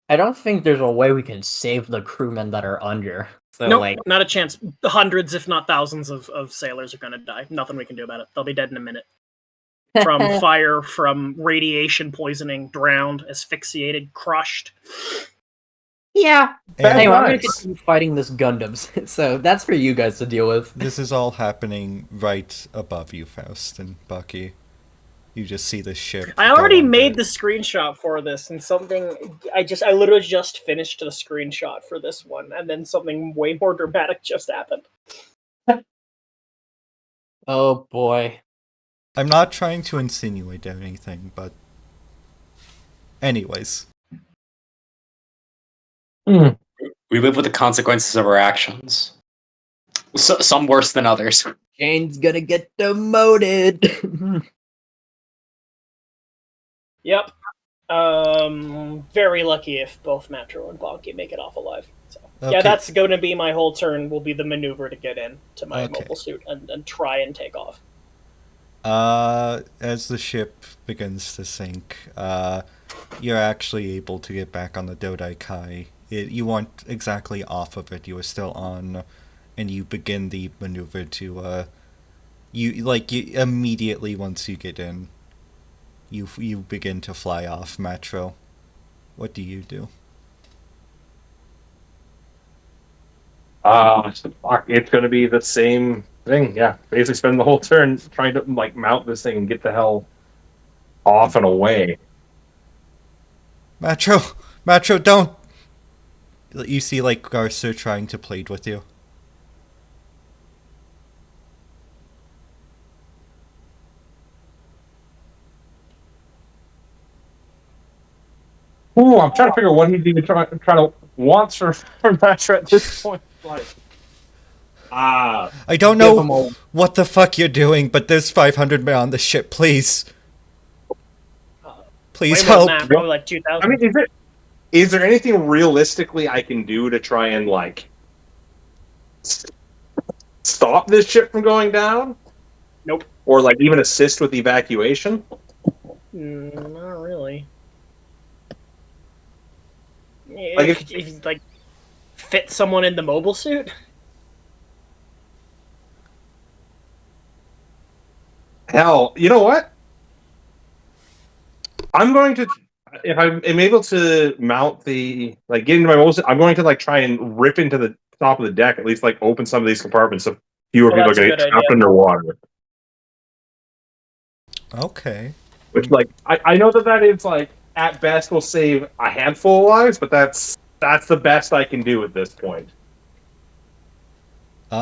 I don't think there's a way we can save the crewmen that are under. So, nope, not a chance. Hundreds, if not thousands, of sailors are going to die. Nothing we can do about it. They'll be dead in a minute. From fire, from radiation poisoning, drowned, asphyxiated, crushed. Yeah. And Anyway, I'm going to continue fighting this Gundams. So that's for you guys to deal with. this is all happening right above you, Faust and Bucky. You just see the ship. I already made the screenshot for this, and something I literally just finished the screenshot for this one, and then something way more dramatic just happened. Oh boy. I'm not trying to insinuate anything, but anyways. We live with the consequences of our actions. Some worse than others. Jane's gonna get demoted. Yep. Very lucky if both Matro and Bonky make it off alive. So Okay. yeah, that's going to be my whole turn. Will be the maneuver to get in to my Okay. mobile suit and try and take off. As the ship begins to sink, you're actually able to get back on the Dodai Kai. You weren't exactly off of it, you were still on, and you begin the maneuver to, you immediately once you get in, you begin to fly off, Matro. What do you do? It's going to be the same thing. Yeah, basically spend the whole turn trying to mount this thing and get the hell off and away. Matro, don't! You see, Garcer trying to plead with you. Ooh, I'm trying to figure out what he'd even try to want for Matra at this point. I don't know what the fuck you're doing, but there's 500 men on the ship, please. Please help. Probably like 2,000. I mean, is there anything realistically I can do to try and stop this ship from going down? Nope. Or even assist with the evacuation? Not really. If you fit someone in the mobile suit. Hell, you know what? I'm going to, if I'm able to mount the get into my mobile suit, I'm going to try and rip into the top of the deck, at least open some of these compartments so fewer people are going to get trapped underwater. Okay. Which I know that is at best will save a handful of lives, but that's the best I can do at this point.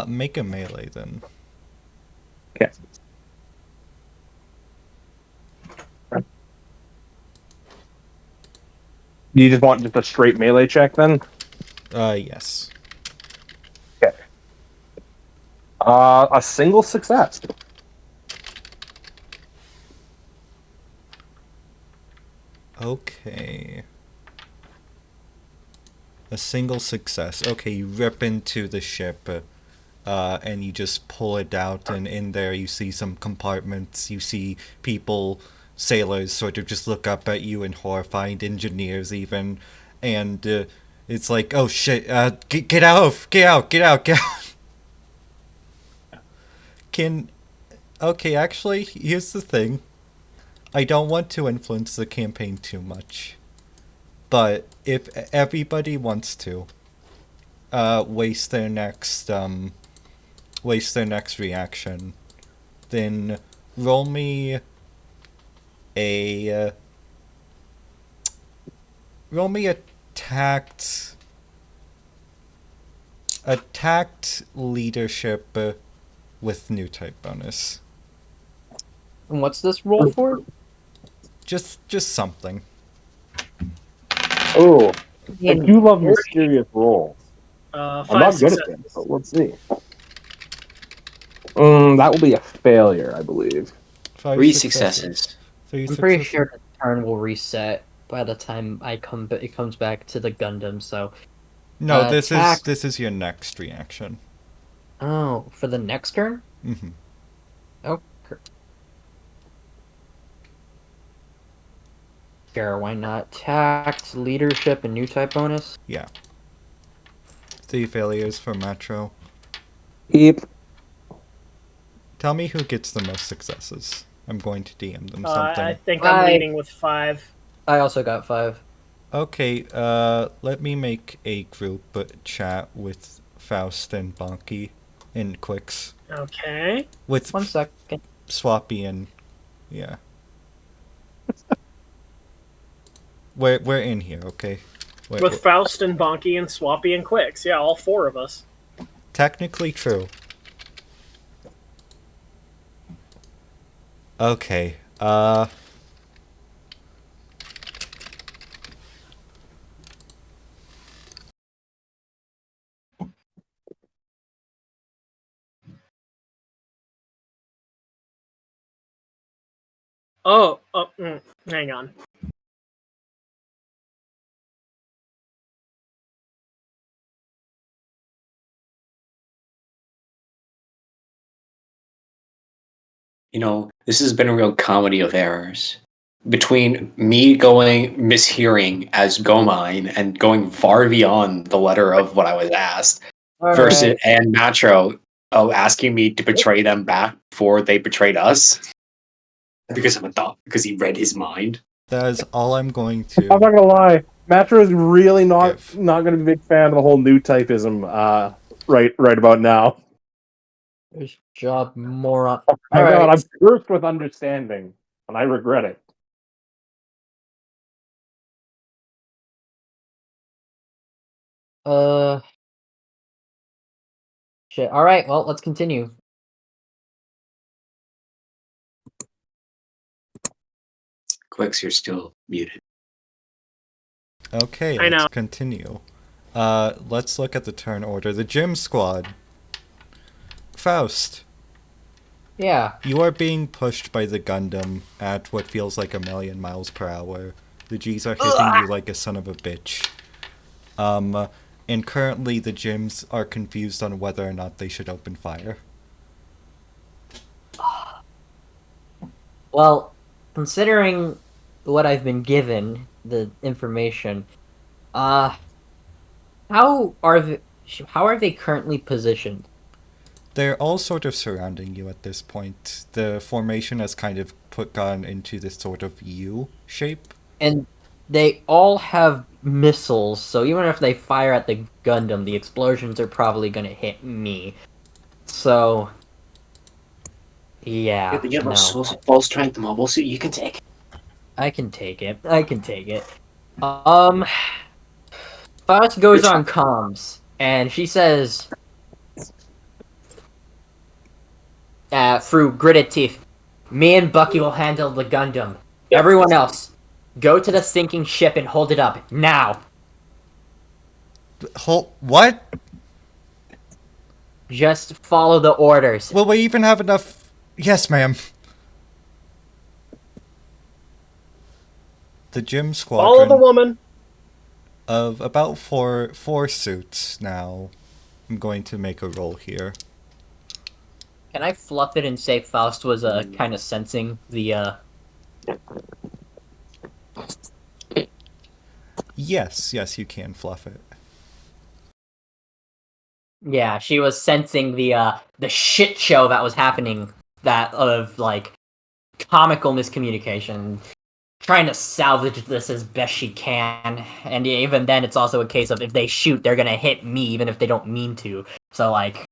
Make a melee then. Okay. You just want a straight melee check then? Yes. Okay. A single success. Okay. A single success. Okay, you rip into the ship, and you just pull it out, and in there you see some compartments. You see people, sailors, sort of just look up at you in horrified, engineers even, and it's like, oh shit, get out! Okay, actually, here's the thing. I don't want to influence the campaign too much. But if everybody wants to waste their next reaction, then roll me a tact leadership with new type bonus. And what's this roll for? Just something. Oh, I do love mysterious rolls. 5 I'm not good at them, but let's see. That will be a failure, I believe. 3 successes. I'm pretty sure the turn will reset by the time it comes back to the Gundam. So No, attack. this is your next reaction. Oh, for the next turn. Mm-hmm. Oh, sure. Why not? Tact, leadership, and new type bonus. Yeah. 3 failures for Metro. Yep. Tell me who gets the most successes. I'm going to DM them I something. think I'm leading with 5. I also got 5. Okay, let me make a group chat with Faust and Bonky in Quicks. Okay. With 1 second. Swappy and... yeah. We're in here, okay? With Faust and Bonky and Swappy and Quicks. Yeah, all 4 of us. Technically true. Okay, Hang on. This has been a real comedy of errors. Between me going mishearing as Gomine and going far beyond the letter of what I was asked, versus and Matro asking me to betray them back before they betrayed us. Because I'm a thought, because he read his mind. that is all I'm going to... I'm not gonna lie. Matra is really not If. gonna be a big fan of the whole new typism right about now. Good job, moron. My All God, right. I'm cursed with understanding, and I regret it. Shit. All right. Well, let's continue. Quicks, you're still muted. Okay, I know. let's continue. Let's look at the turn order. The gym squad. Faust, Yeah. you are being pushed by the Gundam at what feels like 1,000,000 miles per hour. The G's are hitting you like a son of a bitch. And currently the gyms are confused on whether or not they should open fire. Well, considering what I've been given, the information, how are they currently positioned? They're all sort of surrounding you at this point. The formation has kind of gone into this sort of U shape. And they all have missiles, so even if they fire at the Gundam, the explosions are probably gonna hit me. So, yeah, You have no. a full strength mobile suit you can take. I can take it. Faust goes on comms, and she says, through gritted teeth, me and Bucky will handle the Gundam. Everyone else, go to the sinking ship and hold it up, now! What? Just follow the orders. Will we even have enough... Yes, ma'am. The gym squadron... Follow the woman! Of about four suits now. I'm going to make a roll here. Can I fluff it and say Faust was kind of sensing the Yes, you can fluff it. Yeah, she was sensing the shit show that was happening, that of like comical miscommunication, trying to salvage this as best she can, and even then it's also a case of if they shoot, they're gonna hit me even if they don't mean to. So like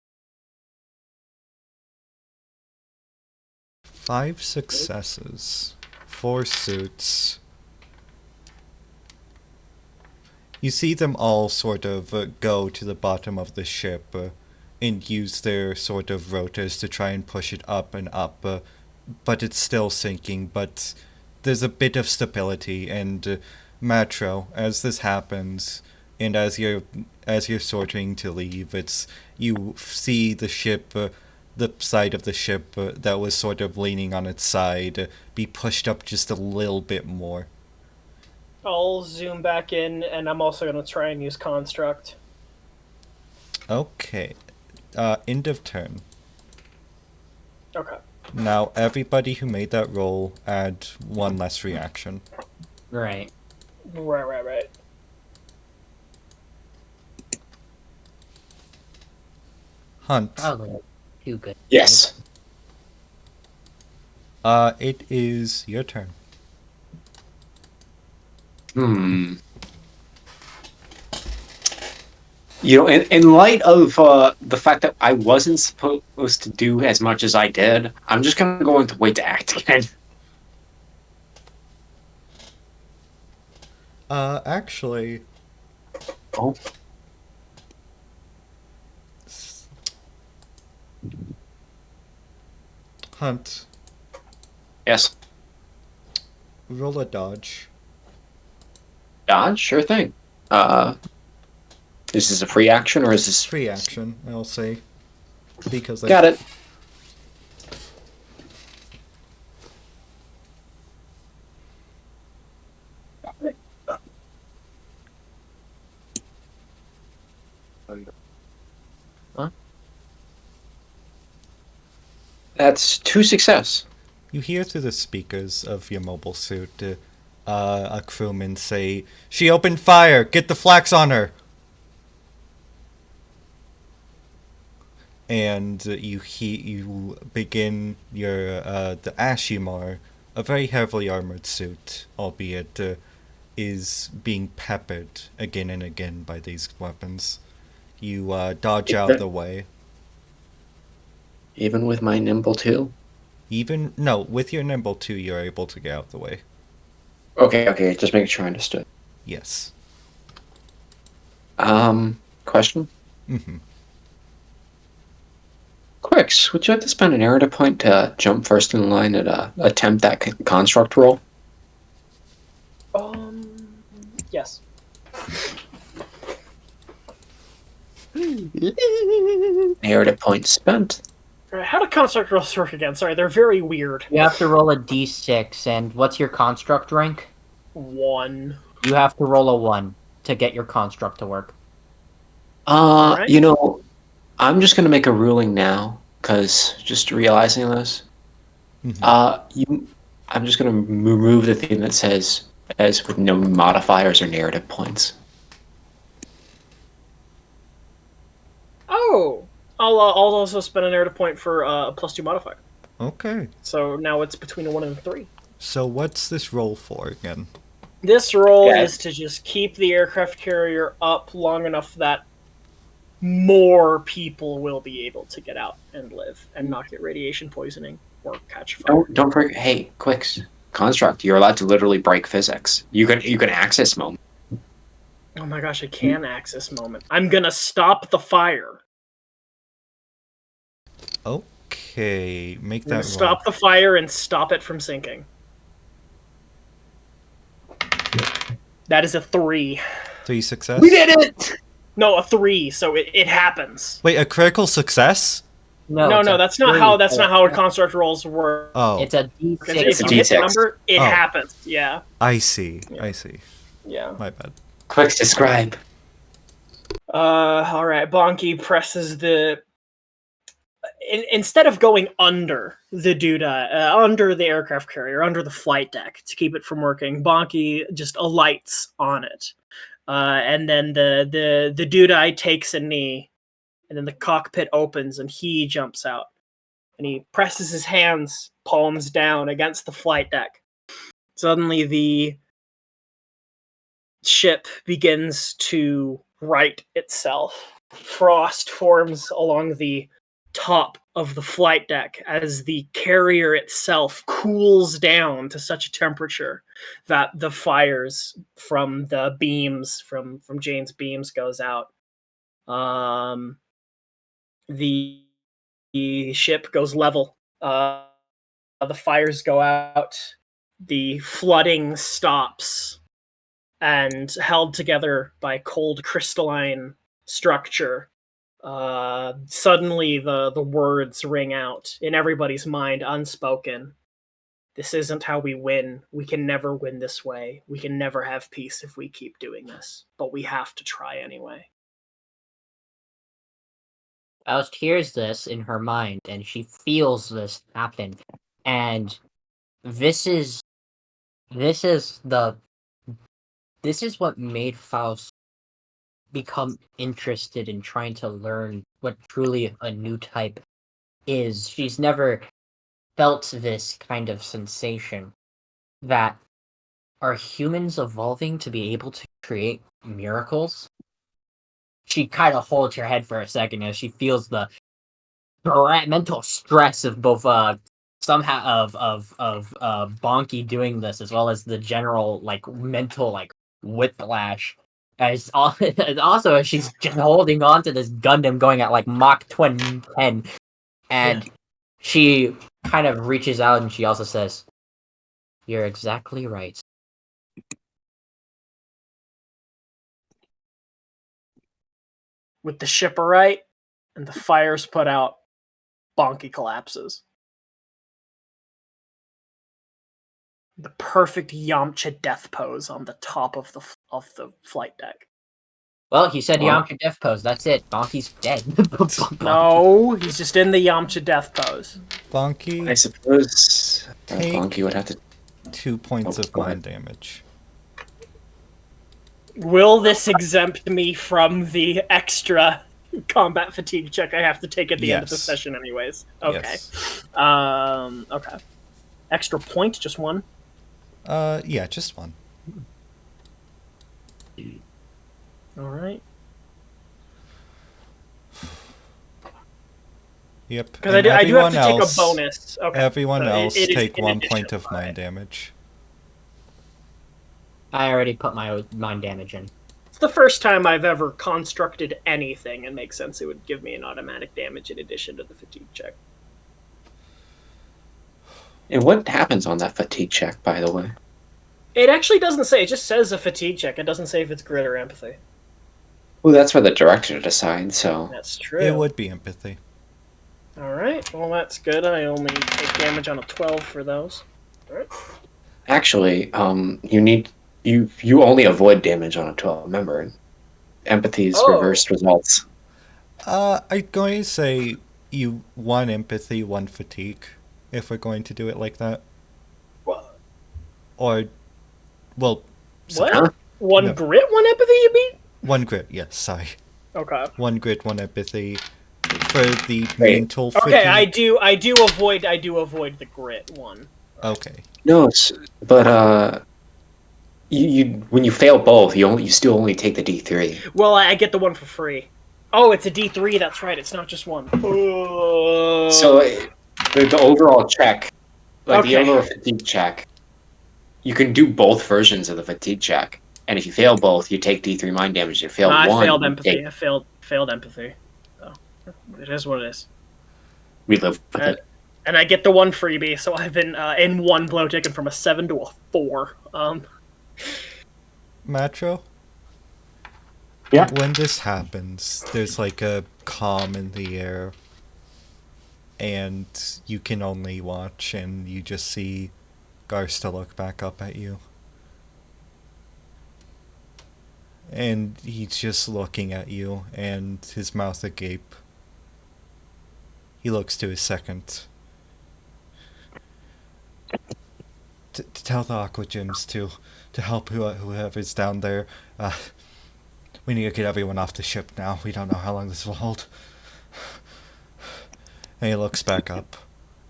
5 successes. 4 suits. You see them all sort of go to the bottom of the ship and use their sort of rotors to try and push it up and up, but it's still sinking, but there's a bit of stability, and Matro, as this happens, and as you're sorting to leave, you see the ship, the side of the ship that was sort of leaning on its side, be pushed up just a little bit more. I'll zoom back in, and I'm also going to try and use construct. Okay. End of turn. Okay. Now, everybody who made that roll add one less reaction. Right. Right. Hunt. Probably too good. Yes. It is your turn. You know, in light of the fact that I wasn't supposed to do as much as I did, I'm just going to go into wait to act again. Actually, Oh, Hunt, yes. roll a dodge. Dodge? Sure thing. Is this a free action or is this... Free action, I'll say. Because Got it. Huh? That's 2 success. You hear through the speakers of your mobile suit a crewman say, "She opened fire! Get the flax on her!" And you begin your the Ashimar, a very heavily armored suit, albeit is being peppered again and again by these weapons. You dodge out of the way. Even with my nimble 2? With your nimble 2, you're able to get out of the way. Okay, just making sure I understood. Yes. Question? Mm-hmm. Quicks, would you like to spend an narrative point to jump first in line and attempt that construct roll? Yes. Narrative point spent. Alright, how do construct rolls work again? Sorry, they're very weird. You have to roll a d6, and what's your construct rank? 1. You have to roll a 1 to get your construct to work. Alright. You know, I'm just gonna make a ruling now, because just realizing this. Mm-hmm. I'm just gonna remove the thing that says as with no modifiers or narrative points. Oh! I'll also spend a narrative point for a +2 modifier. Okay. So now it's between a 1 and a 3. So what's this roll for again? This roll Yeah. is to just keep the aircraft carrier up long enough that more people will be able to get out and live and not get radiation poisoning or catch fire. Don't forget. Hey, Quicks, construct. You're allowed to literally break physics. You can access moment. Oh my gosh, I can access moment. I'm gonna stop the fire. Okay, make I'm gonna that roll. stop the fire and stop it from sinking. That is a 3. 3 success? We did it. No, a 3, so it happens. Wait, a critical success? No, that's not how construct rolls work. Oh, It's a d6. If a you hit the D6. number, it Oh. happens. Yeah. I see. Yeah. My bad. Quicks, describe. Alright, Bonky presses the... Instead of going under the under the aircraft carrier, under the flight deck to keep it from working, Bonky just alights on it. And then the Dudai takes a knee, and then the cockpit opens and he jumps out. And he presses his hands, palms down, against the flight deck. Suddenly the ship begins to right itself. Frost forms along the top of the flight deck as the carrier itself cools down to such a temperature that the fires from the beams, from Jane's beams, goes out. The ship goes level. The fires go out. The flooding stops, and held together by cold crystalline structure, suddenly the words ring out in everybody's mind, unspoken. This isn't how we win. We can never win this way. We can never have peace if we keep doing this. But we have to try anyway. Faust hears this in her mind, and she feels this happen. And this is what made Faust become interested in trying to learn what truly a new type is. She's never felt this kind of sensation that are humans evolving to be able to create miracles. She kind of holds her head for a second as she feels the mental stress of both somehow of Bonky doing this, as well as the general like mental like whiplash. As also as she's just holding on to this Gundam going at like Mach 10, and she kind of reaches out and she also says, "You're exactly right." With the shipper right and the fires put out, Bonky collapses. The perfect Yamcha death pose on the top of the flight deck. Well, he said Yamcha death pose. That's it. Bonky's dead. No, he's just in the Yamcha death pose. Bonky, I suppose Take- Bonky would have to. 2 points of go mind ahead. damage. Will this exempt me from the extra combat fatigue check I have to take at the end of the Yes. session anyways? Okay. Yes. Okay. Extra point, just one? Yeah, just one. Alright. Yep. Because and I do have to everyone take a bonus. Okay. Everyone So else it is take in 1 addition. point of mind damage. I already put my mind damage in. It's the first time I've ever constructed anything, and makes sense it would give me an automatic damage in addition to the fatigue check. And what happens on that fatigue check, by the way? It actually doesn't say. It just says a fatigue check. It doesn't say if it's grit or empathy. Well, that's for the director to decide. So That's true. It would be empathy. Alright, well that's good. I only take damage on a 12 for those. Alright. actually, you only avoid damage on a 12. Remember, empathy's Oh. reversed results. I'm going to say you 1 empathy, 1 fatigue, if we're going to do it like that. What? Or, well, What? Huh? One No. grit, one empathy, you mean? 1 grit, yes, sorry. Okay. 1 grit, 1 empathy. For the Wait. mental fatigue. Okay, I do avoid the grit one. Okay. No, but you when you fail both, you still only take the D3. Well, I get the one for free. Oh, it's a D3, that's right, it's not just one. So the overall check, like the Okay. overall fatigue check, you can do both versions of the fatigue check, and if you fail both, you take D3 mind damage. If you fail I one, failed you empathy. take I failed empathy. So it is what it is. relive with it. And I get the one freebie, so I've been in one blow taken from a 7 to a 4. Matro? Yeah. When this happens, there's like a calm in the air, and you can only watch, and you just see Garsta look back up at you. And he's just looking at you, and his mouth agape. He looks to his second. To tell the Aqua Gyms to help whoever's down there. We need to get everyone off the ship now. We don't know how long this will hold. And he looks back up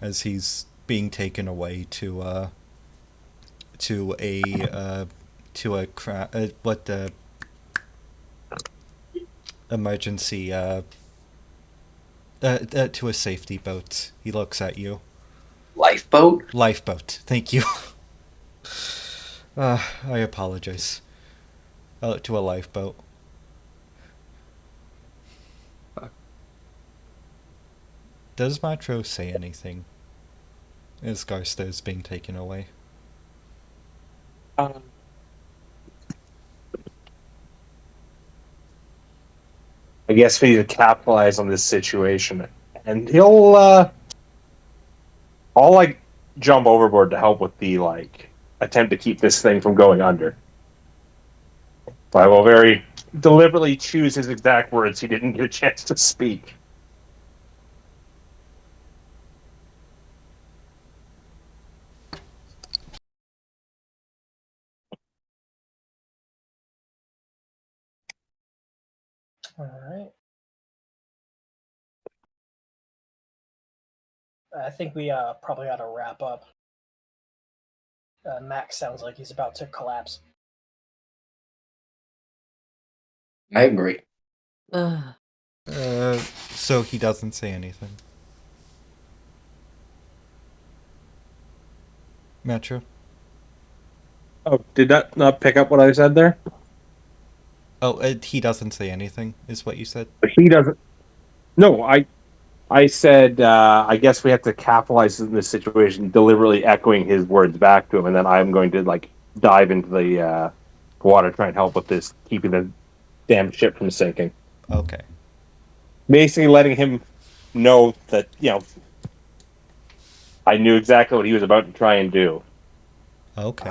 as he's being taken away to a emergency to a safety boat. He looks at you. Lifeboat? Lifeboat. Thank you. I apologize. To a lifeboat. Does Matro say anything as Garsta is being taken away? I guess we need to capitalize on this situation, and I'll like jump overboard to help with the attempt to keep this thing from going under. But I will very deliberately choose his exact words he didn't get a chance to speak. All right. I think we probably ought to wrap up. Max sounds like he's about to collapse. I agree. So he doesn't say anything. Metro? Oh, did that not pick up what I said there? Oh, he doesn't say anything, is what you said? But he doesn't. No, I said, I guess we have to capitalize in this situation, deliberately echoing his words back to him, and then I'm going to dive into the water, try and help with this, keeping the damn ship from sinking. Okay. Basically, letting him know that I knew exactly what he was about to try and do. Okay.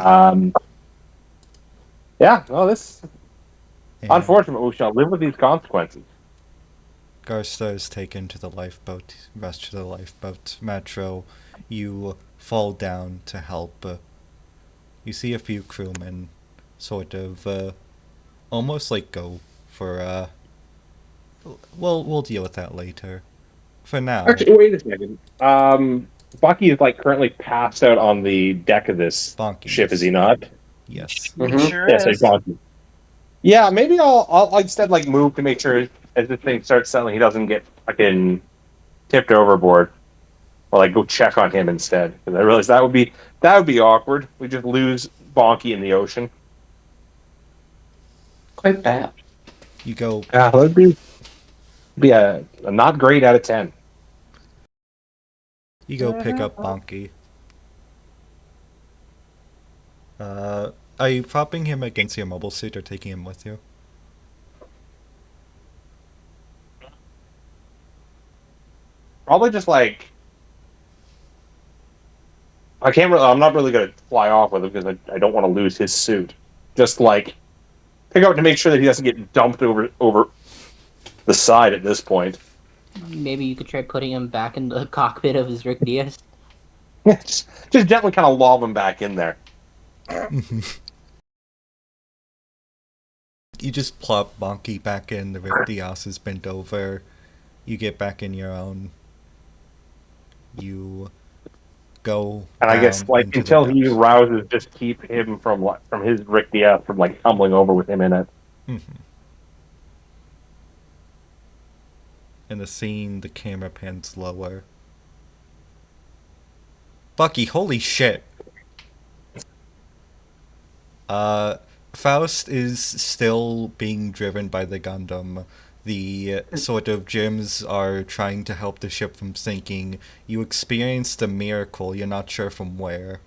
Yeah. Well, this And unfortunate, but we shall live with these consequences. Garsta is taken to the lifeboat, rushed to the lifeboat. Metro, you fall down to help. You see a few crewmen sort of almost go for we'll deal with that later. For now. Actually, wait a second. Bucky is currently passed out on the deck of this Bonky, ship, yes. is he not? Yes. Sure Yes, is. Bonky. Yeah, maybe I'll instead move to make sure as this thing starts settling, he doesn't get fucking tipped overboard, or go check on him instead. Because I realize that would be awkward. We just lose Bonky in the ocean. Quite bad. You go. Yeah, that would be a not great out of 10. You go pick up Bonky. Are you propping him against your mobile suit or taking him with you? Probably just I can't really. I'm not really gonna fly off with him because I don't want to lose his suit. Just pick up to make sure that he doesn't get dumped over the side at this point. Maybe you could try putting him back in the cockpit of his Rick Diaz. just gently kind of lob him back in there. You just plop Bonky back in, the Rick Diaz is bent over. You get back in your own. You go. And I guess into until the he depths. rouses, just keep him from his Rick Diaz from tumbling over with him in it. Mm-hmm. In the scene, the camera pans lower. Bucky, holy shit! Faust is still being driven by the Gundam. The sort of gyms are trying to help the ship from sinking. You experienced a miracle, you're not sure from where.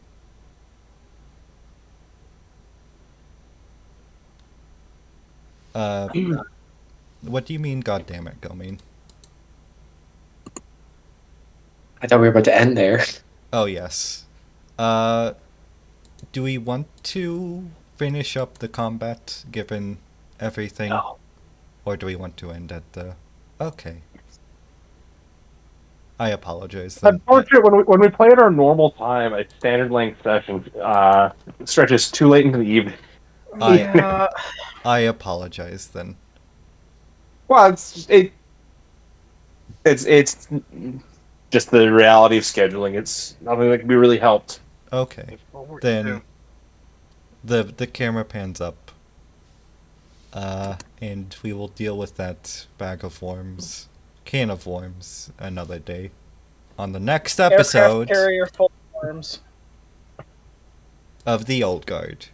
What do you mean, goddammit, Gomin? I thought we were about to end there. Oh, yes. Do we want to finish up the combat, given everything? No. Or do we want to end at the... Okay. I apologize then. Unfortunately, when we play at our normal time, a standard length session stretches too late into the evening. I apologize then. Well, it's just the reality of scheduling. It's nothing that can be really helped. Okay. Then the camera pans up. And we will deal with that can of worms, another day. On the next episode Aircraft carrier full of worms. of The Old Guard.